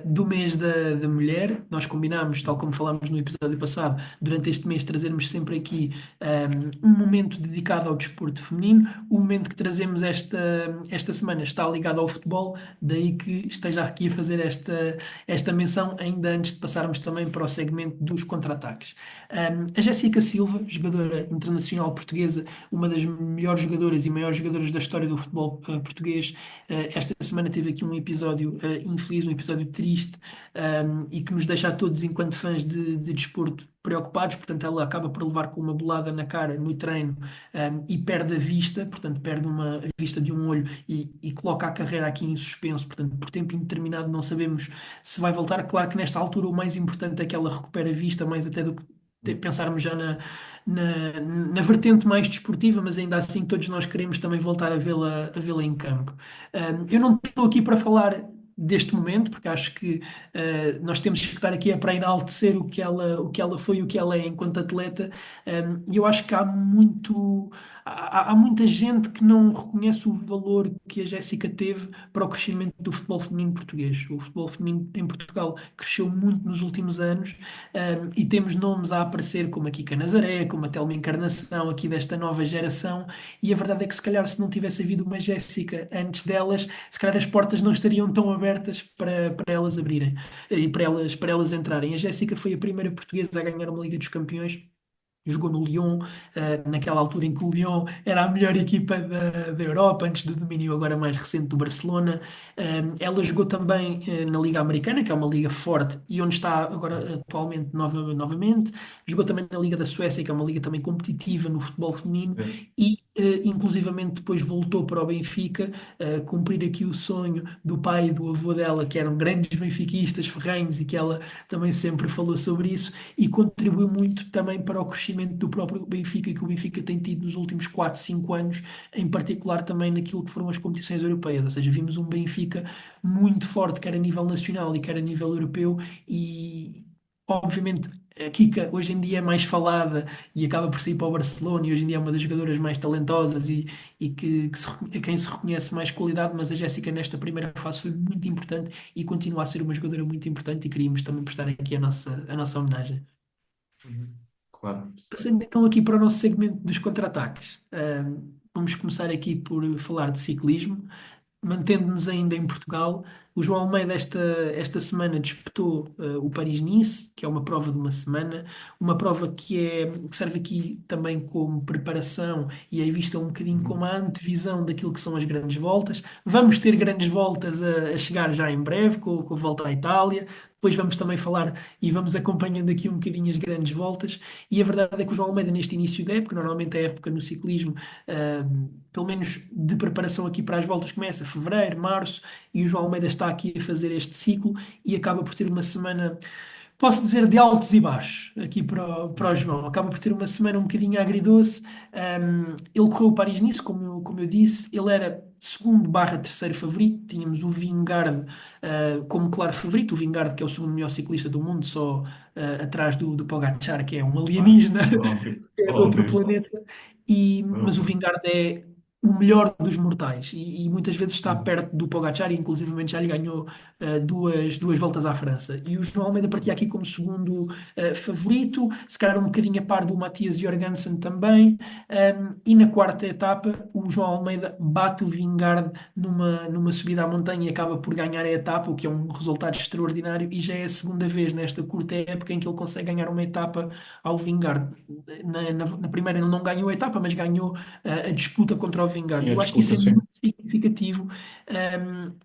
do mês da mulher. Nós combinámos, tal como falámos no episódio passado, durante este mês trazermos sempre aqui um momento dedicado ao desporto feminino. O momento que trazemos esta semana está ligado ao futebol, daí que esteja aqui a fazer esta menção, ainda antes de passarmos também para o segmento dos contra-ataques. A Jéssica Silva, jogadora internacional portuguesa, uma das melhores jogadoras e maiores jogadoras da história do futebol português, esta semana teve aqui um episódio infeliz, um episódio triste, e que nos deixa a todos, enquanto fãs de desporto, preocupados. Portanto, ela acaba por levar com uma bolada na cara no treino, e perde a vista, portanto, perde a vista de um olho e coloca a carreira aqui em suspenso. Portanto, por tempo indeterminado, não sabemos se vai voltar. Claro que nesta altura o mais importante é que ela recupere a vista, mais até do que pensarmos já na vertente mais desportiva, mas ainda assim todos nós queremos também voltar a vê-la em campo. Eu não estou aqui para falar deste momento, porque acho que nós temos que estar aqui para enaltecer o que ela foi e o que ela é enquanto atleta. E eu acho que há muita gente que não reconhece o valor que a Jéssica teve para o crescimento do futebol feminino português. O futebol feminino em Portugal cresceu muito nos últimos anos, e temos nomes a aparecer como a Kika Nazaré, como a Telma Encarnação, aqui desta nova geração, e a verdade é que se calhar se não tivesse havido uma Jéssica antes delas, se calhar as portas não estariam tão abertas para elas abrirem e para elas entrarem. A Jéssica foi a primeira portuguesa a ganhar uma Liga dos Campeões. Jogou no Lyon, naquela altura em que o Lyon era a melhor equipa da Europa, antes do domínio agora mais recente do Barcelona. Ela jogou também na Liga Americana, que é uma liga forte e onde está agora atualmente novamente. Jogou também na Liga da Suécia, que é uma liga também competitiva no futebol feminino. E, inclusivamente, depois voltou para o Benfica, cumprir aqui o sonho do pai e do avô dela, que eram grandes benfiquistas ferrenhos, e que ela também sempre falou sobre isso, e contribuiu muito também para o crescimento do próprio Benfica, que o Benfica tem tido nos últimos 4 5 anos, em particular também naquilo que foram as competições europeias. Ou seja, vimos um Benfica muito forte, quer a nível nacional e quer a nível europeu, e obviamente a Kika hoje em dia é mais falada e acaba por sair para o Barcelona, e hoje em dia é uma das jogadoras mais talentosas e a quem se reconhece mais qualidade, mas a Jéssica nesta primeira fase foi muito importante e continua a ser uma jogadora muito importante, e queríamos também prestar aqui a nossa homenagem. Uhum. Claro. Passando então aqui para o nosso segmento dos contra-ataques. Vamos começar aqui por falar de ciclismo. Mantendo-nos ainda em Portugal, o João Almeida esta semana disputou o Paris-Nice, que é uma prova de uma semana, uma prova que serve aqui também como preparação e é vista um bocadinho como Uhum. a antevisão daquilo que são as grandes voltas. Vamos ter grandes voltas a chegar já em breve, com a volta à Itália. Depois vamos também falar e vamos acompanhando aqui um bocadinho as grandes voltas. E a verdade é que o João Almeida, neste início da época, normalmente a época no ciclismo, pelo menos de preparação aqui para as voltas, começa fevereiro, março, e o João Almeida está aqui a fazer este ciclo e acaba por ter uma semana, posso dizer, de altos e baixos aqui para o João. Acaba por ter uma semana um bocadinho agridoce. Ele correu o Paris-Nice, como eu disse, ele era segundo barra terceiro favorito. Tínhamos o Vingegaard como claro favorito. O Vingegaard, que é o segundo melhor ciclista do mundo, só atrás do Pogacar, que é um Claro, alienígena, óbvio, que é de outro óbvio, planeta. Mas o óbvio. Vingegaard é o melhor dos mortais e muitas vezes está Uhum. perto do Pogacar e inclusivamente já lhe ganhou duas voltas à França. E o João Almeida partia aqui como segundo favorito, se calhar um bocadinho a par do Matthias Jorgensen também. E na quarta etapa, o João Almeida bate o Vingegaard numa subida à montanha e acaba por ganhar a etapa, o que é um resultado extraordinário. E já é a segunda vez nesta curta época em que ele consegue ganhar uma etapa ao Vingegaard. Na primeira ele não ganhou a etapa, mas ganhou a disputa contra o Sim, Vingegaard. a Eu acho que isso disputa, é sim. muito significativo,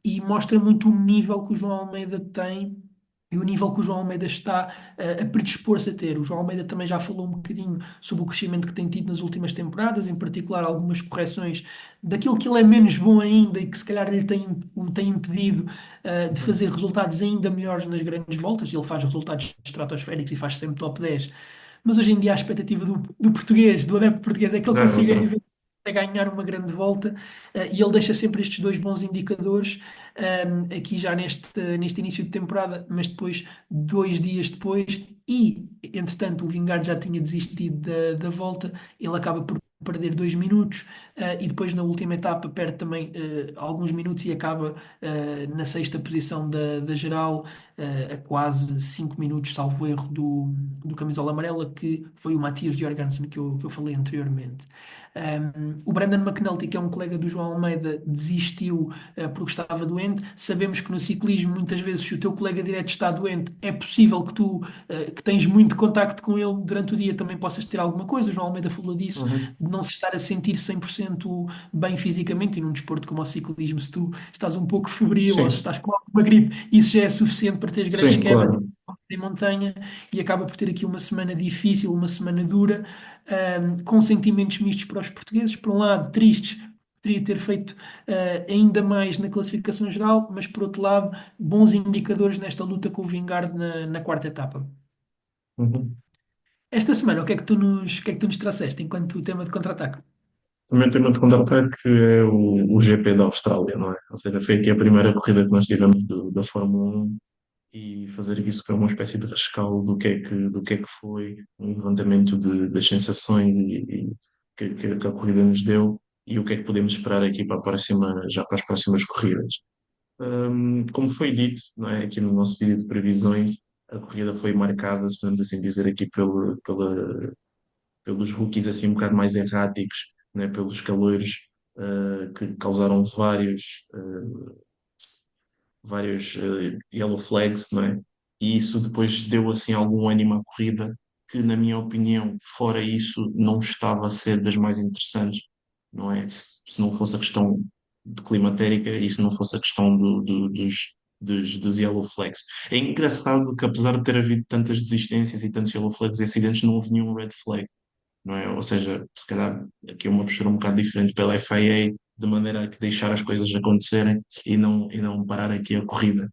e mostra muito o nível que o João Almeida tem e o nível que o João Almeida está a predispor-se a ter. O João Almeida também já falou um bocadinho sobre o crescimento que tem tido nas últimas temporadas, em particular algumas correções daquilo que ele é menos bom ainda e que se calhar o tem impedido de Uhum. fazer resultados ainda melhores nas grandes voltas. Ele faz resultados estratosféricos e faz sempre top 10. Mas hoje em dia a expectativa do português, do adepto português, é que ele Mas é consiga outra. a ganhar uma grande volta, e ele deixa sempre estes dois bons indicadores, aqui já neste início de temporada, mas depois, 2 dias depois, e entretanto o Vingard já tinha desistido da volta, ele acaba por perder 2 minutos, e depois na última etapa perde também alguns minutos e acaba na sexta posição da geral, a quase 5 minutos, salvo erro, do camisola amarela, que foi o Matias Jorgensen que eu falei anteriormente. O Brandon McNulty, que é um colega do João Almeida, desistiu porque estava doente. Sabemos que no ciclismo, muitas vezes, se o teu colega direto está doente, é possível que tu, que tens muito contacto com ele durante o dia, também possas ter alguma coisa. O João Almeida falou disso, Uhum. de não se estar a sentir 100% bem fisicamente. E num desporto como o ciclismo, se tu estás um pouco febril ou se Sim, estás com alguma gripe, isso já é suficiente para teres grandes sim, quedas claro. em montanha e acaba por ter aqui uma semana difícil, uma semana dura, com sentimentos mistos para os portugueses. Por um lado, tristes, poderia ter feito ainda mais na classificação geral, mas por outro lado, bons indicadores nesta luta com o Vingard na quarta etapa. Uhum. Esta semana, o que é que tu nos trouxeste enquanto tema de contra-ataque? Também tem uma de contra-ataque é o GP da Austrália, não é? Ou seja, foi aqui a primeira corrida que nós tivemos da Fórmula 1 e fazer aqui foi uma espécie de rescaldo do que é que foi um levantamento das sensações e que a corrida nos deu e o que é que podemos esperar aqui para a próxima, já para as próximas corridas. Como foi dito, não é, aqui no nosso vídeo de previsões, a corrida foi marcada, se podemos assim dizer, aqui pelos rookies assim um bocado mais erráticos, né, pelos calores que causaram vários yellow flags, não é? E isso depois deu assim algum ânimo à corrida, que na minha opinião, fora isso, não estava a ser das mais interessantes, não é? Se não fosse a questão de climatérica e se não fosse a questão dos yellow flags. É engraçado que apesar de ter havido tantas desistências e tantos yellow flags e acidentes, não houve nenhum red flag, não é? Ou seja, se calhar aqui é uma postura um bocado diferente pela FIA, de maneira a que deixar as coisas acontecerem e não parar aqui a corrida.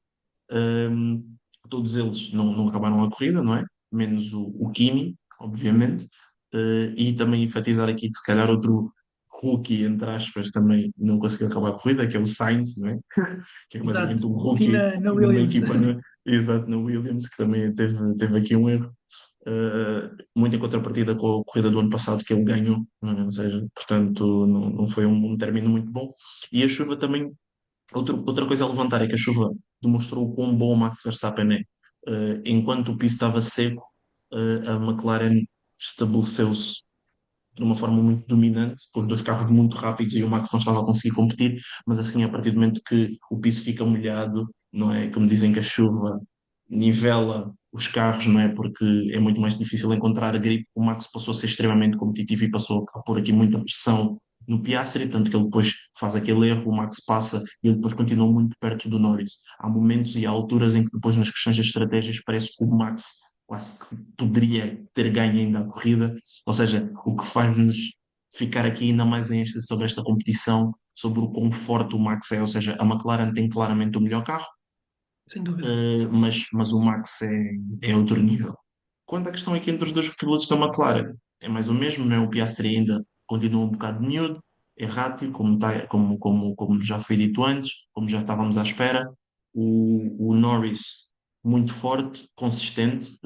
Hum, Todos eles não acabaram a corrida, não é? Menos o Kimi, obviamente. E também enfatizar aqui que se calhar outro rookie, entre aspas, também não conseguiu acabar a corrida, que é o Sainz, não é? Que é basicamente Exato, um o rookie rookie na numa Williams. equipa, exato, na Williams, que também teve aqui um erro. Muito em contrapartida com a corrida do ano passado que ele ganhou, não é? Ou seja, portanto, não foi um término muito bom. E a chuva também, outra coisa a levantar é que a chuva demonstrou o quão bom o Max Verstappen é. Enquanto o piso estava seco, a McLaren estabeleceu-se de uma forma muito dominante, com os dois carros muito rápidos e o Max não estava a conseguir competir, mas assim, a partir do momento que o piso fica molhado, não é? Como dizem que a chuva nivela os carros, não é? Porque é muito mais difícil encontrar a gripe. O Max passou a ser extremamente competitivo e passou a pôr aqui muita pressão no Piastri, tanto que ele depois faz aquele erro, o Max passa e ele depois continua muito perto do Norris. Há momentos e há alturas em que depois nas questões das estratégias parece que o Max quase que poderia ter ganho ainda a corrida, ou seja, o que faz-nos ficar aqui ainda mais em êxtase sobre esta competição, sobre o quão forte o Max é, ou seja, a McLaren tem claramente o melhor carro, sem dúvida. mas o Max é outro nível. Quanto à questão aqui entre os dois pilotos da McLaren, é mais o mesmo, né? O Piastri ainda continua um bocado miúdo, errático, como já foi dito antes, como já estávamos à espera. O Norris, muito forte, consistente,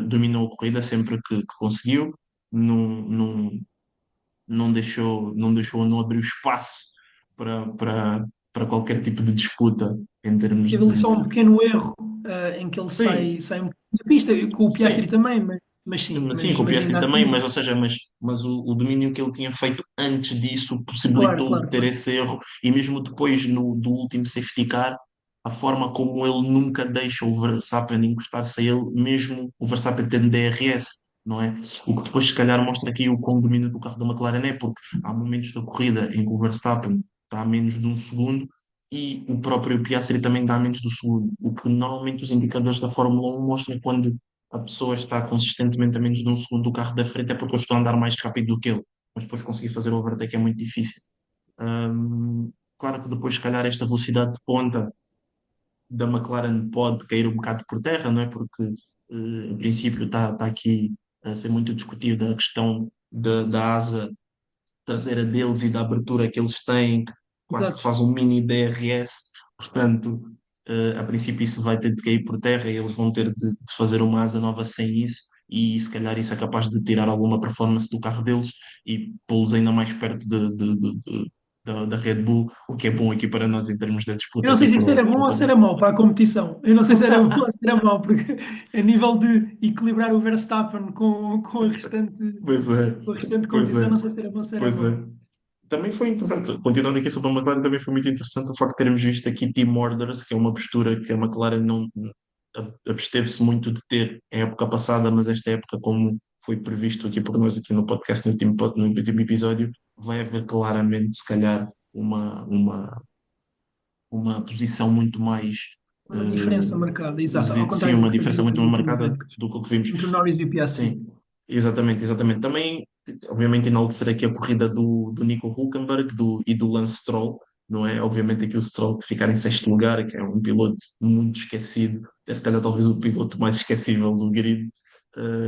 dominou a corrida sempre que conseguiu, não, não, não abriu espaço para qualquer tipo de disputa em termos Teve ali só um de. pequeno erro, em que ele Sim, sai um bocadinho da pista, e com o Piastri sim. também, mas sim, Sim, com o mas Piastri ainda também, assim, mas, ou seja, mas o domínio que ele tinha feito antes disso claro, possibilitou claro, ter claro. esse erro, e mesmo depois do último safety car, a forma como ele nunca deixa o Verstappen encostar-se a ele, mesmo o Verstappen tendo DRS, não é? O que depois, se calhar, mostra aqui o quão domínio do carro da McLaren é, porque há momentos da corrida em que o Verstappen está a menos de um segundo e o próprio Piastri também está a menos do segundo, o que normalmente os indicadores da Fórmula 1 mostram quando a pessoa está consistentemente a menos de um segundo do carro da frente é porque eu estou a andar mais rápido do que ele, mas depois conseguir fazer o overtake é muito difícil. Claro que depois, se calhar, esta velocidade de ponta da McLaren pode cair um bocado por terra, não é? Porque, em princípio, está aqui a ser muito discutida a questão da asa traseira deles e da abertura que eles têm, que quase que Exato. faz um mini DRS, portanto, a princípio isso vai ter de cair por terra e eles vão ter de fazer uma asa nova sem isso, e se calhar isso é capaz de tirar alguma performance do carro deles e pô-los ainda mais perto da Red Bull, o que é bom aqui para nós em termos da Eu disputa não aqui sei se isso era bom ou se era mau para a competição. Eu não sei se era bom ou se era mau, porque a nível de equilibrar o Verstappen Pois é, com a restante pois competição, é, não sei se era bom ou se era pois é. mau. Também foi interessante, continuando aqui sobre a McLaren, também foi muito interessante o facto de termos visto aqui team orders, que é uma postura que a McLaren não absteve-se muito de ter a época passada, mas esta época, como foi previsto aqui por nós aqui no podcast, no último episódio, vai haver claramente, se calhar, uma posição muito mais, Uma diferença marcada, exato. Ao sim, contrário do uma que foi diferença visto muito nos mais últimos marcada épocas, do que o que vimos. entre o Norris e o Piastri. Sim, exatamente, exatamente. Também, obviamente, enaltecer aqui a corrida do Nico Hülkenberg e do Lance Stroll, não é? Obviamente aqui o Stroll que ficar em sexto lugar, que é um piloto muito esquecido, é se calhar talvez o piloto mais esquecível do grid,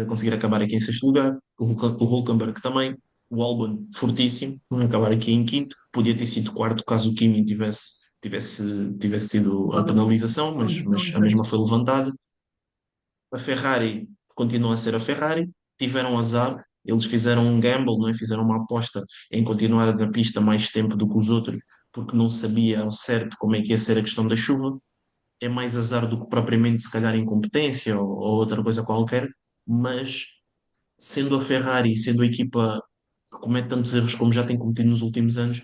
conseguir acabar aqui em sexto lugar. O Hülkenberg também, o Albon fortíssimo, não é? Acabar aqui em quinto, podia ter sido quarto caso o Kimi tivesse tido a Levado penalização, a mas condição, a mesma exato. foi levantada. A Ferrari continua a ser a Ferrari, tiveram azar, eles fizeram um gamble, não é? Fizeram uma aposta em continuar na pista mais tempo do que os outros, porque não sabia ao certo como é que ia ser a questão da chuva. É mais azar do que propriamente, se calhar, incompetência ou outra coisa qualquer, mas sendo a Ferrari, sendo a equipa que comete tantos erros como já tem cometido nos últimos anos,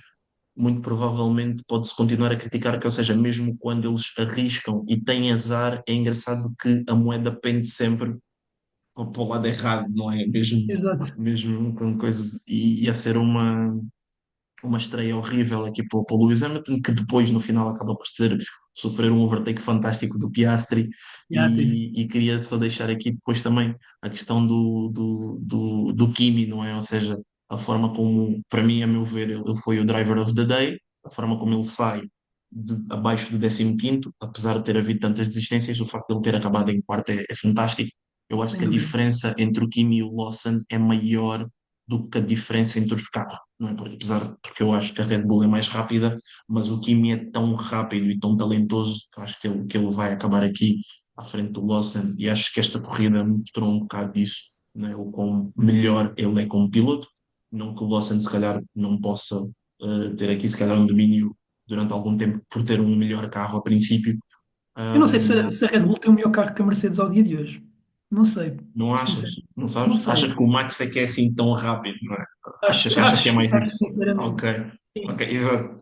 muito provavelmente pode-se continuar a criticar que, ou seja, mesmo quando eles arriscam e têm azar, é engraçado que a moeda pende sempre para o lado errado, não é? Exato. Mesmo com coisa. E ia ser uma estreia horrível aqui para o Lewis Hamilton, que depois, no final, acaba por sofrer um overtake fantástico do Piastri. Piastri. E queria só deixar aqui depois também a questão do Kimi, não é? Ou seja, a forma como, para mim, a meu ver, ele foi o driver of the day, a forma como ele sai abaixo do 15º, apesar de ter havido tantas desistências, o facto de ele ter acabado em quarto é fantástico. Eu acho Sem que a dúvida. diferença entre o Kimi e o Lawson é maior do que a diferença entre os carros, não é? Porque eu acho que a Red Bull é mais rápida, mas o Kimi é tão rápido e tão talentoso que eu acho que ele vai acabar aqui à frente do Lawson, e acho que esta corrida mostrou um bocado disso, não é? O quão melhor ele é como piloto, não que o Lawson se calhar não possa ter aqui se calhar um domínio durante algum tempo por ter um melhor carro a princípio. Eu não sei Um, se a Red Bull tem o melhor carro que a Mercedes ao dia de hoje. Não sei, não achas? sinceramente. Não Não sabes? Achas sei. que o Max é que é assim tão rápido, não é? Acho, Achas que é acho, mais acho isso? sinceramente. Ok, Sim. ok, exato.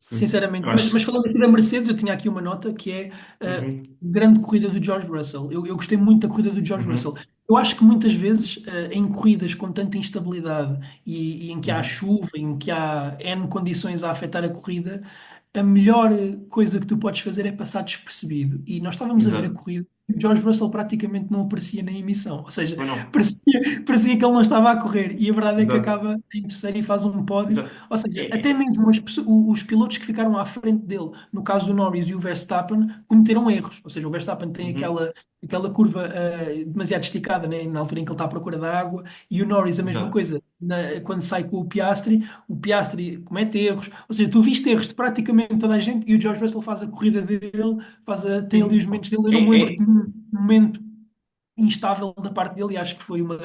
Sim. Sinceramente. Eu Mas acho. falando aqui da Mercedes, eu tinha aqui uma nota que é a Uhum, grande corrida do George Russell. Eu gostei muito da corrida do George Russell. uhum, Eu acho que muitas vezes, em corridas com tanta instabilidade e em que há uhum. chuva, em que há N condições a afetar a corrida, a melhor coisa que tu podes fazer é passar despercebido. E nós estávamos a ver a Exato. corrida. E o George Russell praticamente não aparecia na emissão, ou seja, Pois não. parecia que ele não estava a correr, e a verdade é que Exato. acaba em terceiro e faz um pódio. Exato. Ou seja, até É, mesmo os pilotos que ficaram à frente dele, no caso do Norris e o Verstappen, cometeram erros. Ou seja, o Verstappen tem uhum, aquela curva demasiado esticada, né, na altura em que ele está à procura da água, e o Norris a mesma exato. coisa. Quando sai com o Piastri comete erros. Ou seja, tu viste erros de praticamente toda a gente e o George Russell faz a corrida dele, tem ali os Sim. momentos dele. Eu É, não me lembro de é, um momento instável da parte dele e acho que foi sim. uma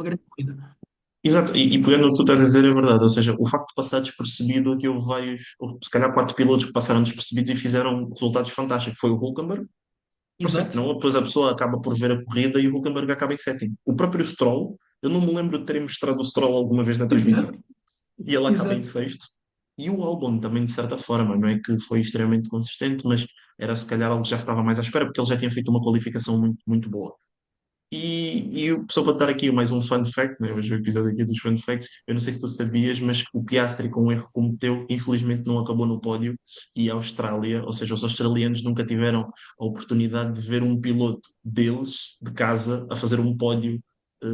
grande corrida. Exato, e pegando o que tu estás a dizer é verdade, ou seja, o facto de passar despercebido, aqui houve vários, houve, se calhar quatro pilotos que passaram despercebidos e fizeram resultados fantásticos. Foi o Hulkenberg, por certo, Exato, não, depois a pessoa acaba por ver a corrida e o Hulkenberg acaba em sétimo. O próprio Stroll, eu não me lembro de terem mostrado o Stroll alguma vez na transmissão, exato, e ele acaba em exato. sexto. E o Albon também, de certa forma, não é que foi extremamente consistente, mas era se calhar algo que já estava mais à espera, porque ele já tinha feito uma qualificação muito, muito boa. Só para dar aqui mais um fun fact, né? Hoje o episódio aqui dos fun facts, eu não sei se tu sabias, mas o Piastri, com o erro que cometeu, infelizmente não acabou no pódio e a Austrália, ou seja, os australianos nunca tiveram a oportunidade de ver um piloto deles, de casa, a fazer um pódio eh,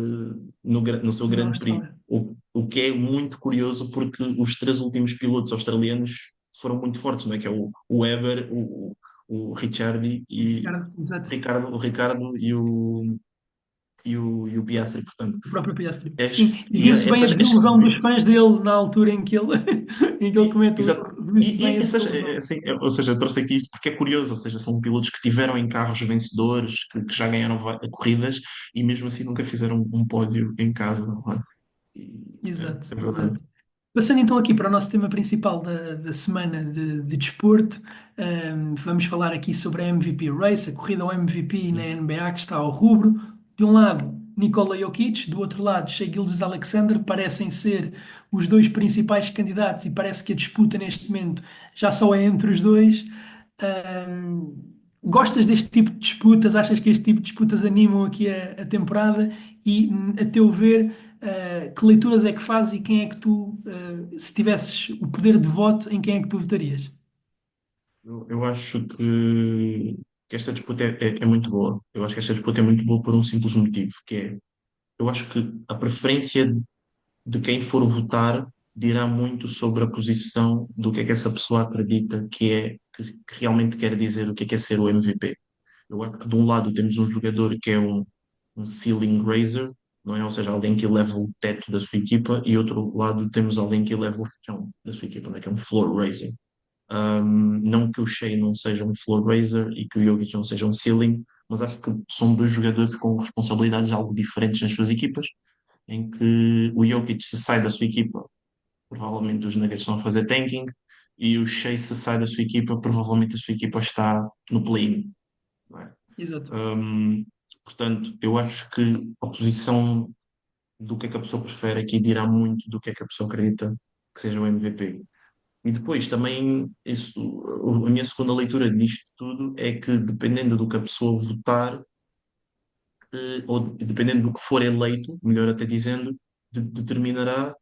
no seu Na Grande Prix. Austrália. O que é muito curioso porque os três últimos pilotos australianos foram muito fortes, não é? Que é o Webber, o Ricciardi e Cara, exato. o Ricardo e o Piastri, portanto. O próprio Piastri. Sim, És, e e viu-se é, bem a é desilusão dos esquisito. fãs dele na altura em que ele, em que ele comete o Exato. erro. Viu-se bem a desilusão. Assim, ou seja, eu trouxe aqui isto porque é curioso, ou seja, são pilotos que tiveram em carros vencedores, que já ganharam corridas e mesmo assim nunca fizeram um pódio em casa. Não é? Exato, É verdade. exato. Passando então aqui para o nosso tema principal da semana de desporto, vamos falar aqui sobre a MVP Race, a corrida ao MVP na NBA que está ao rubro. De um lado, Nikola Jokic, do outro lado, Shai Gilgeous-Alexander, parecem ser os dois principais candidatos e parece que a disputa neste momento já só é entre os dois. Gostas deste tipo de disputas? Achas que este tipo de disputas animam aqui a temporada? E, a teu ver, que leituras é que fazes e quem é que tu, se tivesses o poder de voto, em quem é que tu votarias? Eu acho que esta disputa é muito boa. Eu acho que esta disputa é muito boa por um simples motivo, que é, eu acho que a preferência de quem for votar dirá muito sobre a posição do que é que essa pessoa acredita que realmente quer dizer o que é ser o MVP. Eu acho que de um lado temos um jogador que é um ceiling raiser, não é? Ou seja, alguém que eleva o teto da sua equipa, e outro lado temos alguém que eleva o chão da sua equipa, não é? Que é um floor raiser. Não que o Shea não seja um floor raiser e que o Jokic não seja um ceiling, mas acho que são dois jogadores com responsabilidades algo diferentes nas suas equipas, em que o Jokic se sai da sua equipa, provavelmente os Nuggets estão a fazer tanking, e o Shea se sai da sua equipa, provavelmente a sua equipa está no play-in. Não é? Exato. Hum, Portanto, eu acho que a posição do que é que a pessoa prefere aqui dirá muito do que é que a pessoa acredita que seja o MVP. E depois também, a minha segunda leitura disto tudo é que dependendo do que a pessoa votar, ou dependendo do que for eleito, melhor até dizendo, determinará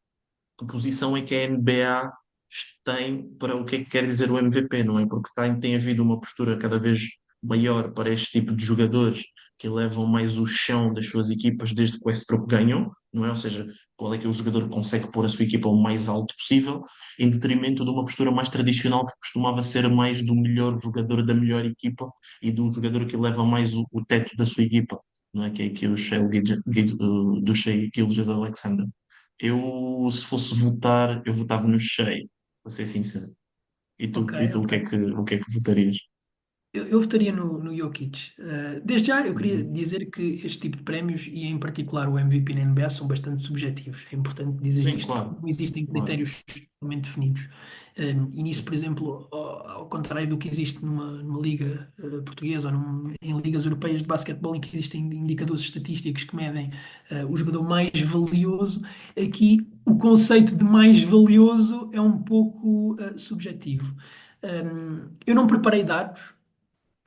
que posição é que a NBA tem para o que é que quer dizer o MVP, não é? Porque tem havido uma postura cada vez maior para este tipo de jogadores que elevam mais o chão das suas equipas desde que o Westbrook ganhou, não é? Ou seja, qual é que é o jogador que consegue pôr a sua equipa o mais alto possível, em detrimento de uma postura mais tradicional que costumava ser mais do melhor jogador da melhor equipa e do jogador que eleva mais o teto da sua equipa, não é? Que é aqui o do Shea Gilgeous-Alexander. Eu, se fosse votar, eu votava no Shea, para ser sincero. Ok, E tu ok. o que é que votarias? Eu votaria no Jokic. Desde já, eu queria Uhum. dizer que este tipo de prémios, e em particular o MVP na NBA, são bastante subjetivos. É importante dizer Sim, isto, porque claro, não existem claro. critérios totalmente definidos. E nisso, por Sim. exemplo, ao contrário do que existe numa liga portuguesa ou em ligas europeias de basquetebol, em que existem indicadores estatísticos que medem o jogador mais valioso, aqui o conceito de mais valioso é um pouco subjetivo. Eu não preparei dados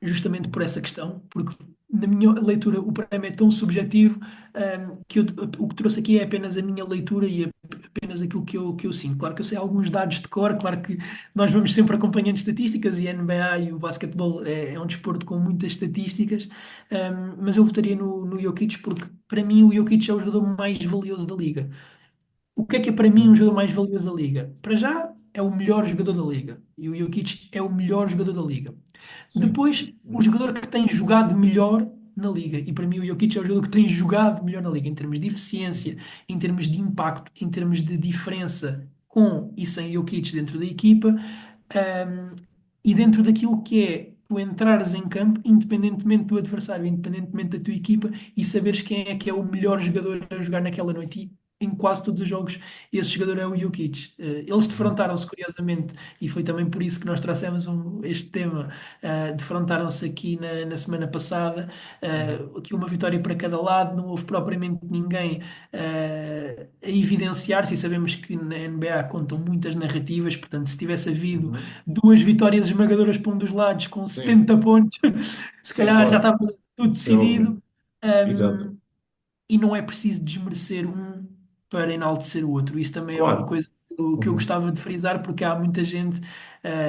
justamente por Uhum. essa questão, porque na minha leitura o prémio é tão subjetivo, que o que trouxe aqui é apenas a minha leitura e apenas aquilo que eu sinto. Claro que eu sei alguns dados de cor, claro que nós vamos sempre acompanhando estatísticas e a NBA e o basquetebol é um desporto com muitas estatísticas, mas eu votaria no Jokic porque para mim o Jokic é o jogador mais valioso da liga. O que é para mim um Uhum. jogador mais valioso da liga? Para já é o melhor jogador da liga e o Jokic é o melhor jogador da liga. Sim. Depois, o jogador que tem jogado melhor na liga. E para mim, o Jokic é o jogador que tem jogado melhor na liga, em termos de eficiência, em termos de impacto, em termos de diferença com e sem Jokic dentro da equipa, e dentro daquilo que é tu entrares em campo, independentemente do adversário, independentemente da tua equipa, e saberes quem é que é o melhor jogador a jogar naquela noite. E em quase todos os jogos, esse jogador é o Jokic. Eles Uhum. defrontaram-se, curiosamente, e foi também por isso que nós trouxemos este tema. Defrontaram-se aqui na semana passada, Uhum. aqui uma vitória para cada lado, não houve propriamente ninguém a evidenciar-se, e sabemos que na NBA contam muitas narrativas, portanto, se tivesse havido Uhum. duas vitórias esmagadoras para um dos lados com Sim, 70 pontos, se sim, calhar já claro. estava tudo Isso é óbvio. decidido. Exato. E não é preciso desmerecer um para enaltecer o outro. Isso também é uma Claro. coisa que eu Uhum. gostava de frisar, porque há muita gente,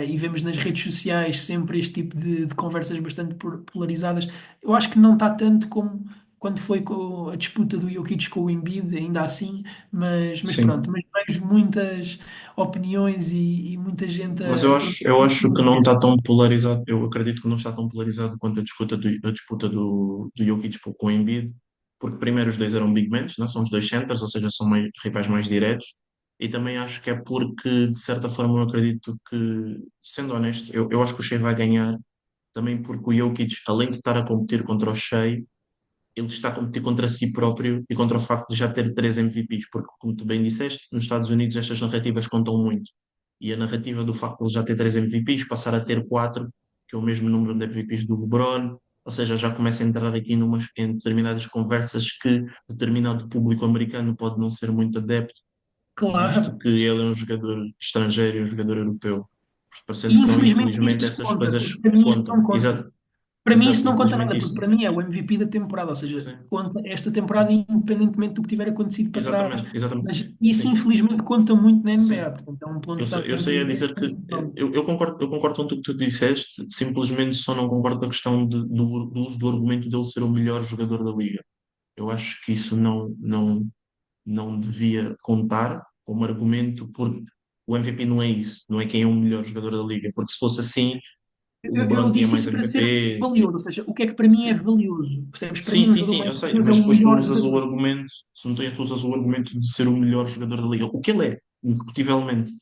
e vemos nas redes sociais sempre este tipo de conversas bastante polarizadas. Eu acho que não está tanto como quando foi com a disputa do Jokic com o Embiid, ainda assim, mas pronto, Sim. mas vejo muitas opiniões e muita gente Mas a eu torcer acho que pelo não mesmo. está tão polarizado. Eu acredito que não está tão polarizado quanto a disputa do Jokic com o Embiid, porque primeiro os dois eram big men, não? São os dois centers, ou seja, são rivais mais diretos. E também acho que é porque, de certa forma, eu acredito que, sendo honesto, eu acho que o Shea vai ganhar, também porque o Jokic, além de estar a competir contra o Shea, ele está a competir contra si próprio e contra o facto de já ter três MVPs, porque, como tu bem disseste, nos Estados Unidos estas narrativas contam muito. E a narrativa do facto de ele já ter três MVPs, passar a ter quatro, que é o mesmo número de MVPs do LeBron, ou seja, já começa a entrar aqui em determinadas conversas que determinado público americano pode não ser muito adepto, visto Claro. que ele é um jogador estrangeiro e um jogador europeu. E Parecendo que não, infelizmente infelizmente isto se essas conta, coisas porque para mim isso contam. não conta. Exato, Para mim isso exato, não conta infelizmente nada, porque isso. para mim é o MVP da temporada, ou seja, Sim. conta esta temporada independentemente do que tiver acontecido para trás. Exatamente, exatamente. Mas isso Sim, infelizmente conta muito na NBA, sim. portanto é um ponto que Eu estás a sei a dizer. dizer que eu concordo com tudo que tu disseste, simplesmente só não concordo com a questão do uso do argumento dele ser o melhor jogador da liga. Eu acho que isso não devia contar como argumento, porque o MVP não é isso, não é quem é o melhor jogador da liga, porque se fosse assim, o Eu LeBron tinha disse mais isso para ser MVPs. valioso, ou seja, o que é que para mim é valioso? Percebes? Para Sim, mim, um sim, jogador sim, eu mais sei, valioso é mas o depois tu melhor usas o jogador. argumento, se não tens, tu usas o argumento de ser o melhor jogador da liga, o que ele é, indiscutivelmente,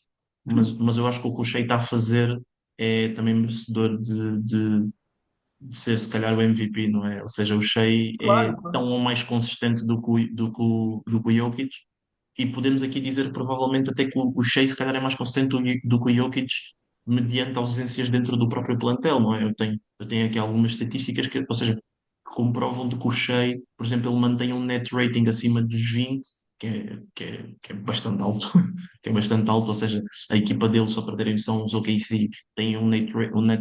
mas eu acho que o que o Shea está a fazer é também merecedor de ser, se calhar, o MVP, não é? Ou seja, o Shea é Claro, claro. tão ou mais consistente do que o Jokic, e podemos aqui dizer provavelmente até que o Shea, se calhar, é mais consistente do que o Jokic, mediante ausências dentro do próprio plantel, não é? Eu tenho aqui algumas estatísticas que, ou seja, que comprovam de que o Shea, por exemplo, ele mantém um net rating acima dos 20, que é bastante alto, que é bastante alto, ou seja, a equipa dele, só para terem noção, os OKC têm um net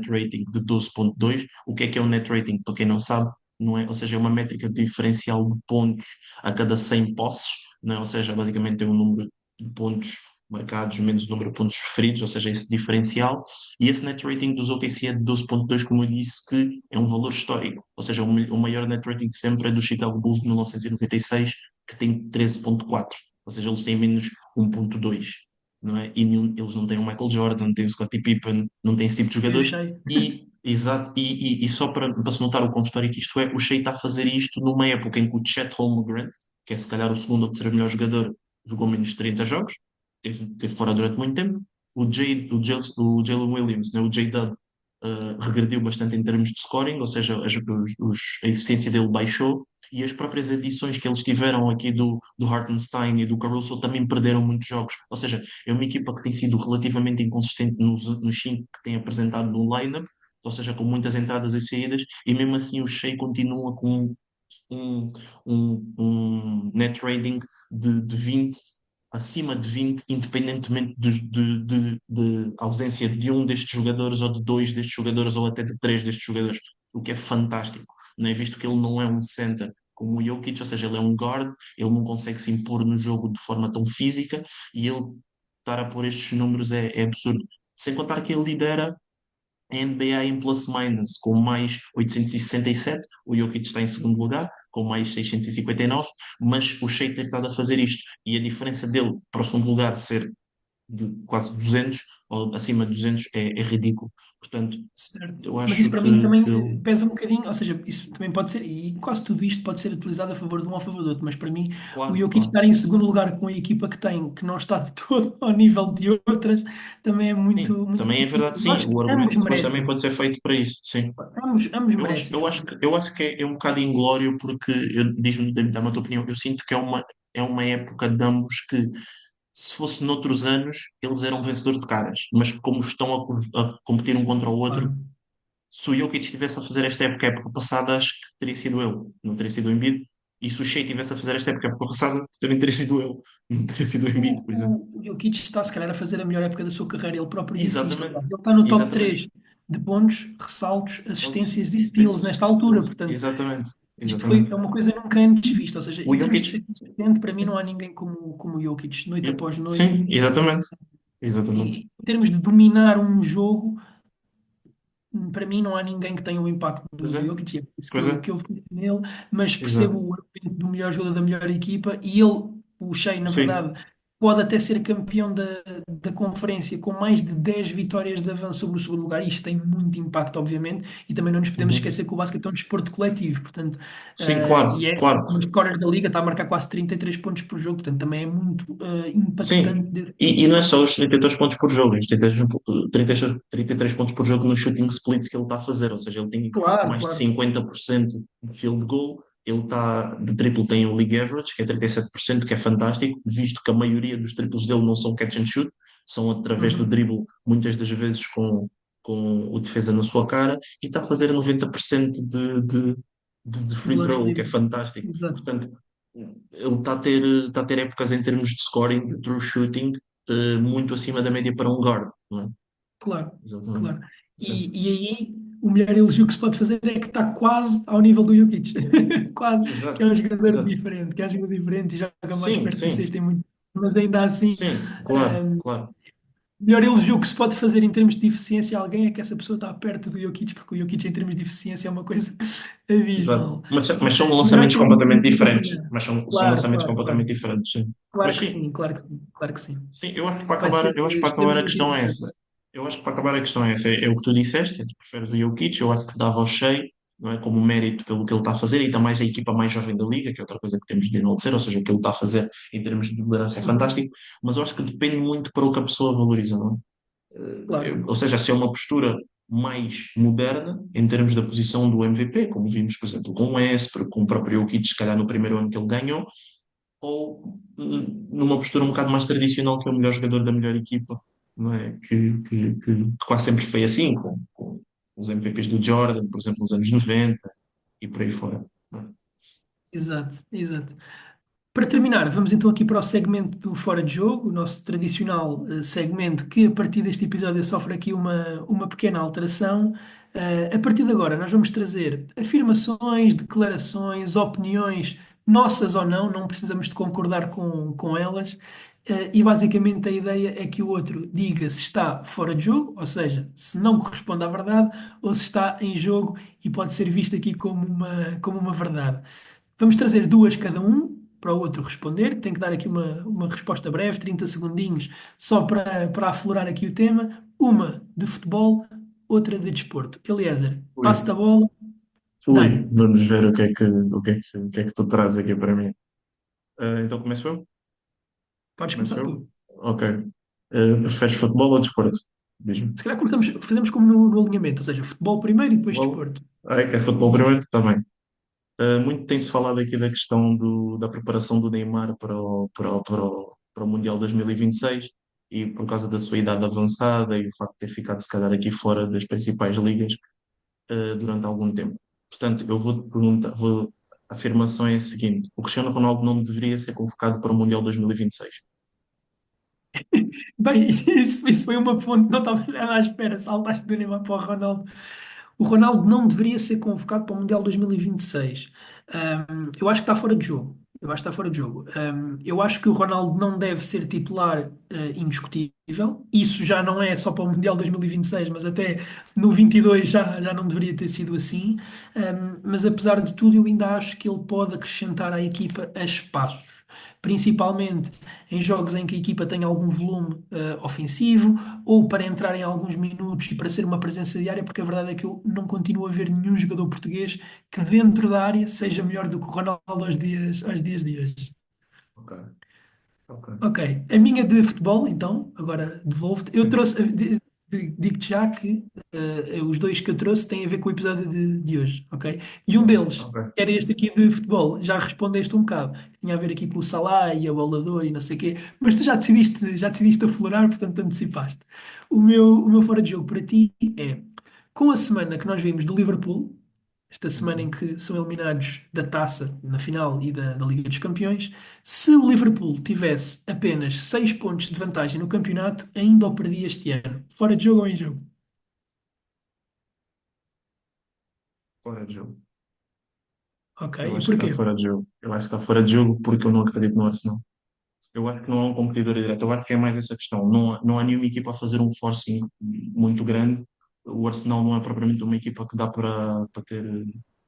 rating de 12,2. O que é um net rating? Para quem não sabe, não é, ou seja, é uma métrica diferencial de pontos a cada 100 posses, não é? Ou seja, basicamente tem um número de pontos marcados menos o número de pontos feridos, ou seja, esse diferencial, e esse net rating dos OKC é de 12,2, como eu disse, que é um valor histórico, ou seja, o maior net rating de sempre é do Chicago Bulls de 1996, que tem 13,4, ou seja, eles têm menos 1,2, não é? E eles não têm o Michael Jordan, não têm o Scottie Pippen, não têm esse tipo de E o jogadores, Shea. exato, e só para se notar o quão histórico isto é, o Shea está a fazer isto numa época em que o Chet Holmgren, que é se calhar o segundo ou terceiro melhor jogador, jogou menos de 30 jogos, esteve fora durante muito tempo. O Jalen Williams, né, o J-Dub, regrediu bastante em termos de scoring, ou seja, a eficiência dele baixou, e as próprias adições que eles tiveram aqui do Hartenstein e do Caruso também perderam muitos jogos. Ou seja, é uma equipa que tem sido relativamente inconsistente nos cinco que tem apresentado no lineup, ou seja, com muitas entradas e saídas, e mesmo assim o Shea continua com um, um net rating de 20, acima de 20, independentemente de ausência de um destes jogadores, ou de dois destes jogadores, ou até de três destes jogadores, o que é fantástico, não é? Visto que ele não é um center como o Jokic, ou seja, ele é um guard, ele não consegue se impor no jogo de forma tão física, e ele estar a pôr estes números é absurdo. Sem contar que ele lidera a NBA em plus-minus, com mais 867, o Jokic está em segundo lugar, com mais 659, mas o Shea ter estado a fazer isto, e a diferença dele para o segundo lugar ser de quase 200, ou acima de 200, é ridículo. Portanto, Certo. eu Mas isso acho para mim que também ele, pesa um bocadinho, ou seja, isso também pode ser, e quase tudo isto pode ser utilizado a favor de um ou a favor do outro, mas para mim o claro, Jokic claro. estar em segundo lugar com a equipa que tem, que não está de todo ao nível de outras, também é Sim, muito também é difícil. verdade, Eu sim, acho o que ambos argumento depois também merecem, pode ser feito para isso, sim. ambos merecem, Eu acho que é um bocado inglório porque, diz-me, dá-me a tua opinião, eu sinto que é uma época de ambos que, se fosse noutros anos, eles eram vencedores de caras, mas como estão a competir um contra o outro, claro. se o Jokic estivesse a fazer esta época, a época passada, acho que teria sido eu, não teria sido o Embiid, e se o Shea estivesse a fazer esta época, a época passada, também teria sido eu, não teria sido o Embiid, por exemplo. O Jokic está, se calhar, a fazer a melhor época da sua carreira. Ele próprio disse isto. Aliás. Exatamente, Ele está no top exatamente. 3 de pontos, ressaltos, Saltos, assistências e steals assistências, nesta altura. Portanto, exatamente, isto foi, exatamente. é uma coisa nunca antes vista. Ou seja, O em termos de Jokic, ser consistente, para mim não há sim, ninguém como o Jokic, noite após noite. sim, exatamente, exatamente. E em termos de dominar um jogo, para mim não há ninguém que tenha o impacto Pois do é, Jokic, é por isso pois é, que eu fico nele, mas percebo exato. o argumento do melhor jogador da melhor equipa e ele, o Shea, na Sim. verdade, pode até ser campeão da conferência com mais de 10 vitórias de avanço sobre o segundo lugar, e isto tem muito impacto, obviamente, e também não nos podemos Uhum. esquecer que o basquete é um desporto coletivo, portanto, Sim, claro, e é claro. um dos scorers da liga, está a marcar quase 33 pontos por jogo, portanto, também é muito impactante Sim, e desse não é ponto de só os vista. 32 pontos por jogo, os 33 pontos por jogo nos shooting splits que ele está a fazer, ou seja, ele tem Claro, mais de claro. 50% de field goal, ele está de triplo, tem o league average, que é 37%, que é fantástico, visto que a maioria dos triplos dele não são catch and shoot, são através do Uhum. dribble, muitas das vezes com o defesa na sua cara, e está a fazer 90% de De free lance throw, o que é livre. fantástico. Exato. Portanto, ele está a ter épocas em termos de scoring, de true shooting, muito acima da média para um guard, não é? Claro, Exatamente. claro. Sim. E aí o melhor elogio que se pode fazer é que está quase ao nível do Jokic. Quase, que é Exato, um jogador exato. diferente, que é um jogador diferente e joga mais Sim, perto do sim, cesto, tem muito. Mas ainda assim, sim, claro, um, claro. o melhor elogio que se pode fazer em termos de eficiência a alguém é que essa pessoa está perto do Jokic, porque o Jokic em termos de eficiência é uma coisa Exato. abismal. Mas são O melhor lançamentos que ele completamente tem diferentes. dominado. Mas são Claro, lançamentos claro, completamente claro. diferentes, sim. Mas Claro que sim, sim, claro que sim, claro que sim. sim, eu acho que eu acho que para acabar a Extremamente questão é interessante. essa. Eu acho que para acabar a questão é essa. É o que tu disseste, tu preferes o Jokic, eu acho que dava ao Shea, não é, como mérito pelo que ele está a fazer, e ainda mais a equipa mais jovem da liga, que é outra coisa que temos de enaltecer, ou seja, o que ele está a fazer em termos de liderança é Uhum. fantástico, mas eu acho que depende muito para o que a pessoa valoriza, não é? Claro. Ou seja, se é uma postura mais moderna em termos da posição do MVP, como vimos, por exemplo, com o Westbrook, com o próprio Jokic, se calhar no primeiro ano que ele ganhou, ou numa postura um bocado mais tradicional, que é o melhor jogador da melhor equipa, não é? Que quase sempre foi assim, com os MVPs do Jordan, por exemplo, nos anos 90 e por aí fora. Não é? Exato, exato. Para terminar, vamos então aqui para o segmento do Fora de Jogo, o nosso tradicional segmento que a partir deste episódio sofre aqui uma pequena alteração. A partir de agora, nós vamos trazer afirmações, declarações, opiniões, nossas ou não, não precisamos de concordar com elas. E basicamente a ideia é que o outro diga se está fora de jogo, ou seja, se não corresponde à verdade, ou se está em jogo e pode ser visto aqui como uma verdade. Vamos trazer duas cada um para o outro responder. Tem que dar aqui uma resposta breve, 30 segundinhos, só para aflorar aqui o tema. Uma de futebol, outra de desporto. Eliezer, passo Ui, da bola, ui, dá-lhe. vamos ver o que é que tu traz aqui para mim. Então começo eu? Podes Começo começar eu? tu. Ok. Preferes futebol ou desporto? Mesmo. Se calhar fazemos como no alinhamento, ou seja, futebol primeiro e depois Futebol? desporto. Ah, quer futebol primeiro? Também. Muito tem-se falado aqui da questão da preparação do Neymar para o Mundial 2026 e por causa da sua idade avançada e o facto de ter ficado, se calhar, aqui fora das principais ligas, durante algum tempo. Portanto, eu vou-te perguntar, a afirmação é a seguinte: o Cristiano Ronaldo não deveria ser convocado para o Mundial 2026. Bem, isso foi uma ponte, não estava nada à espera. Saltaste do Neymar para o Ronaldo. O Ronaldo não deveria ser convocado para o Mundial 2026. Eu acho que está fora de jogo. Eu acho que está fora de jogo. Eu acho que o Ronaldo não deve ser titular, indiscutível. Isso já não é só para o Mundial 2026, mas até no 22 já não deveria ter sido assim. Mas apesar de tudo, eu ainda acho que ele pode acrescentar à equipa a espaços. Principalmente em jogos em que a equipa tem algum volume, ofensivo, ou para entrar em alguns minutos e para ser uma presença diária, porque a verdade é que eu não continuo a ver nenhum jogador português que dentro da área seja melhor do que o Ronaldo aos dias de hoje. Ok, ok. Ok, a minha de futebol, então, agora devolvo-te. Eu Sim. trouxe, digo-te já que os dois que eu trouxe têm a ver com o episódio de hoje, ok? E um Bom, deles, ok. que era este aqui de futebol, já respondeste um bocado. Tinha a ver aqui com o Salah e a bola de ouro e não sei o quê, mas tu já decidiste aflorar, portanto antecipaste. O meu fora de jogo para ti é, com a semana que nós vimos do Liverpool, esta semana em Uhum. que são eliminados da Taça na final e da Liga dos Campeões, se o Liverpool tivesse apenas 6 pontos de vantagem no campeonato, ainda o perdia este ano. Fora de jogo ou em jogo? Fora de jogo. Ok, Eu e acho que está porquê? fora de jogo. Eu acho que está fora de jogo porque eu não acredito no Arsenal. Eu acho que não há um competidor direto. Eu acho que é mais essa questão. Não há nenhuma equipa a fazer um forcing muito grande. O Arsenal não é propriamente uma equipa que dá para ter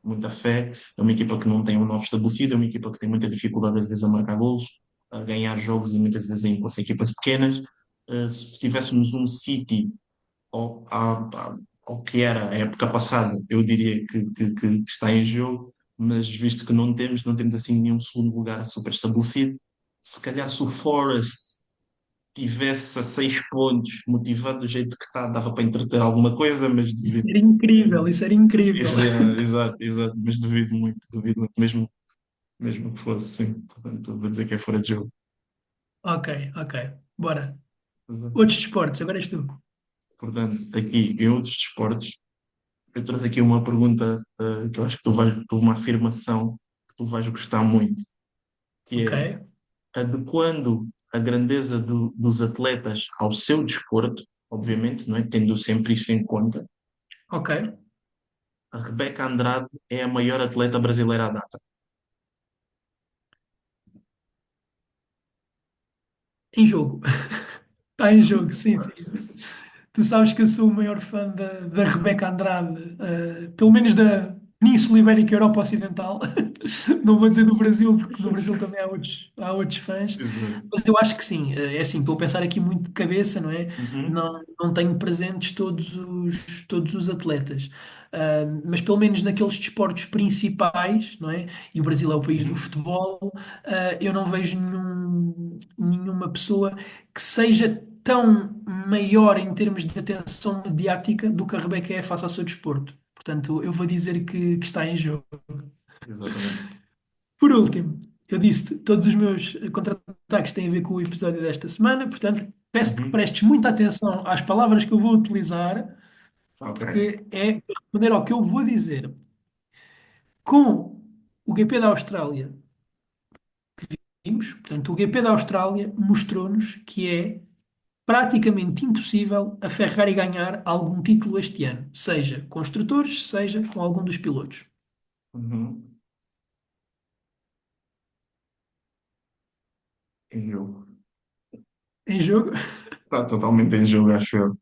muita fé. É uma equipa que não tem um novo estabelecido. É uma equipa que tem muita dificuldade, às vezes, a marcar golos, a ganhar jogos e muitas vezes em contra equipas pequenas. Se tivéssemos um City ao, à- ao que era a época passada, eu diria que está em jogo, mas visto que não temos assim nenhum segundo lugar super estabelecido, se calhar se o Forest tivesse a 6 pontos, motivado do jeito que está, dava para entreter alguma coisa, mas Isso duvido. era incrível, isso era incrível. Exato, exato, mas duvido muito, mesmo que fosse sim. Portanto, vou dizer que é fora de jogo. Ok, ok. Bora. Exato. Outros desportos, agora és tu. Portanto, aqui em outros desportos, eu trouxe aqui uma pergunta, que eu acho que uma afirmação que tu vais gostar muito, que Ok, é adequando a grandeza dos atletas ao seu desporto, obviamente, não é? Tendo sempre isso em conta, ok. a Rebeca Andrade é a maior atleta brasileira à data. Em jogo. Está em jogo, sim, sim, Pronto. sim. Tu sabes que eu sou o maior fã da Rebeca Andrade, pelo menos da Península Ibérica e Europa Ocidental. Não vou dizer do Brasil, porque no Brasil também há outros fãs. Exato. Mas eu acho que sim. É assim, estou a pensar aqui muito de cabeça, não é? Uhum, Não tenho presentes todos os atletas. Mas pelo menos naqueles desportos principais, não é? E o Brasil é o país do uhum, futebol, eu não vejo nenhuma pessoa que seja tão maior em termos de atenção mediática do que a Rebeca é face ao seu desporto. Portanto, eu vou dizer que está em jogo. exatamente. Por último, eu disse todos os meus contra-ataques têm a ver com o episódio desta semana, portanto, peço-te que Uhum, prestes muita atenção às palavras que eu vou utilizar, ok. porque é para responder ao que eu vou dizer. Com o GP da Austrália, vimos, portanto, o GP da Austrália mostrou-nos que é praticamente impossível a Ferrari ganhar algum título este ano, seja construtores, seja com algum dos pilotos. Uhum, em jogo. Em jogo, Está totalmente em jogo, acho eu.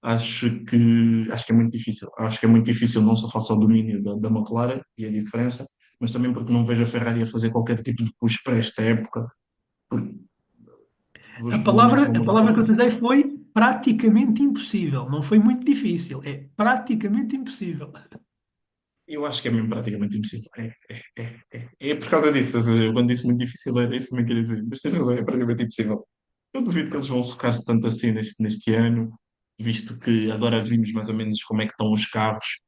Acho que é muito difícil. Acho que é muito difícil não só face ao domínio da McLaren e a diferença, mas também porque não vejo a Ferrari a fazer qualquer tipo de push para esta época. Porque a os regulamentos palavra, vão a mudar palavra que eu qualquer. utilizei foi praticamente impossível. Não foi muito difícil, é praticamente impossível. Eu acho que é mesmo praticamente impossível. É por causa disso. Ou seja, eu quando disse muito difícil era isso que eu queria dizer. Mas tens razão, é praticamente impossível. Eu duvido que eles vão focar-se tanto assim neste ano. visto que agora vimos mais ou menos como é que estão os carros,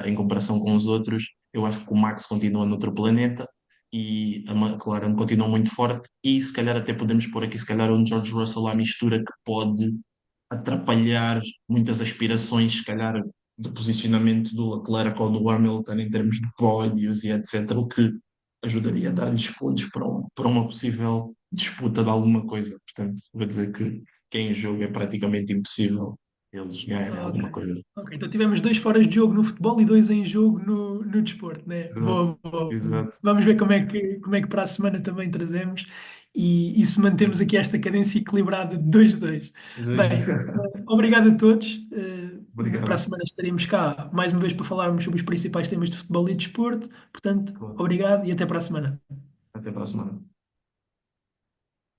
em comparação com os outros. Eu acho que o Max continua noutro planeta e a McLaren continua muito forte e se calhar até podemos pôr aqui se calhar um George Russell à mistura que pode atrapalhar muitas aspirações, se calhar, de posicionamento do Leclerc ou do Hamilton em termos de pódios e etc., o que ajudaria a dar-lhes pontos para uma possível disputa de alguma coisa. Portanto, vou dizer que em jogo é praticamente impossível eles ganharem Ok. alguma coisa. Ok, então tivemos dois foras de jogo no futebol e dois em jogo no desporto, né? Exato, Boa. exato. Vamos ver como é que para a semana também trazemos e se mantemos aqui esta cadência equilibrada de 2-2. Bem, obrigado a todos. Para a Obrigado. semana estaremos cá mais uma vez para falarmos sobre os principais temas de futebol e desporto. Portanto, Claro. obrigado e até para a semana. Até para a semana.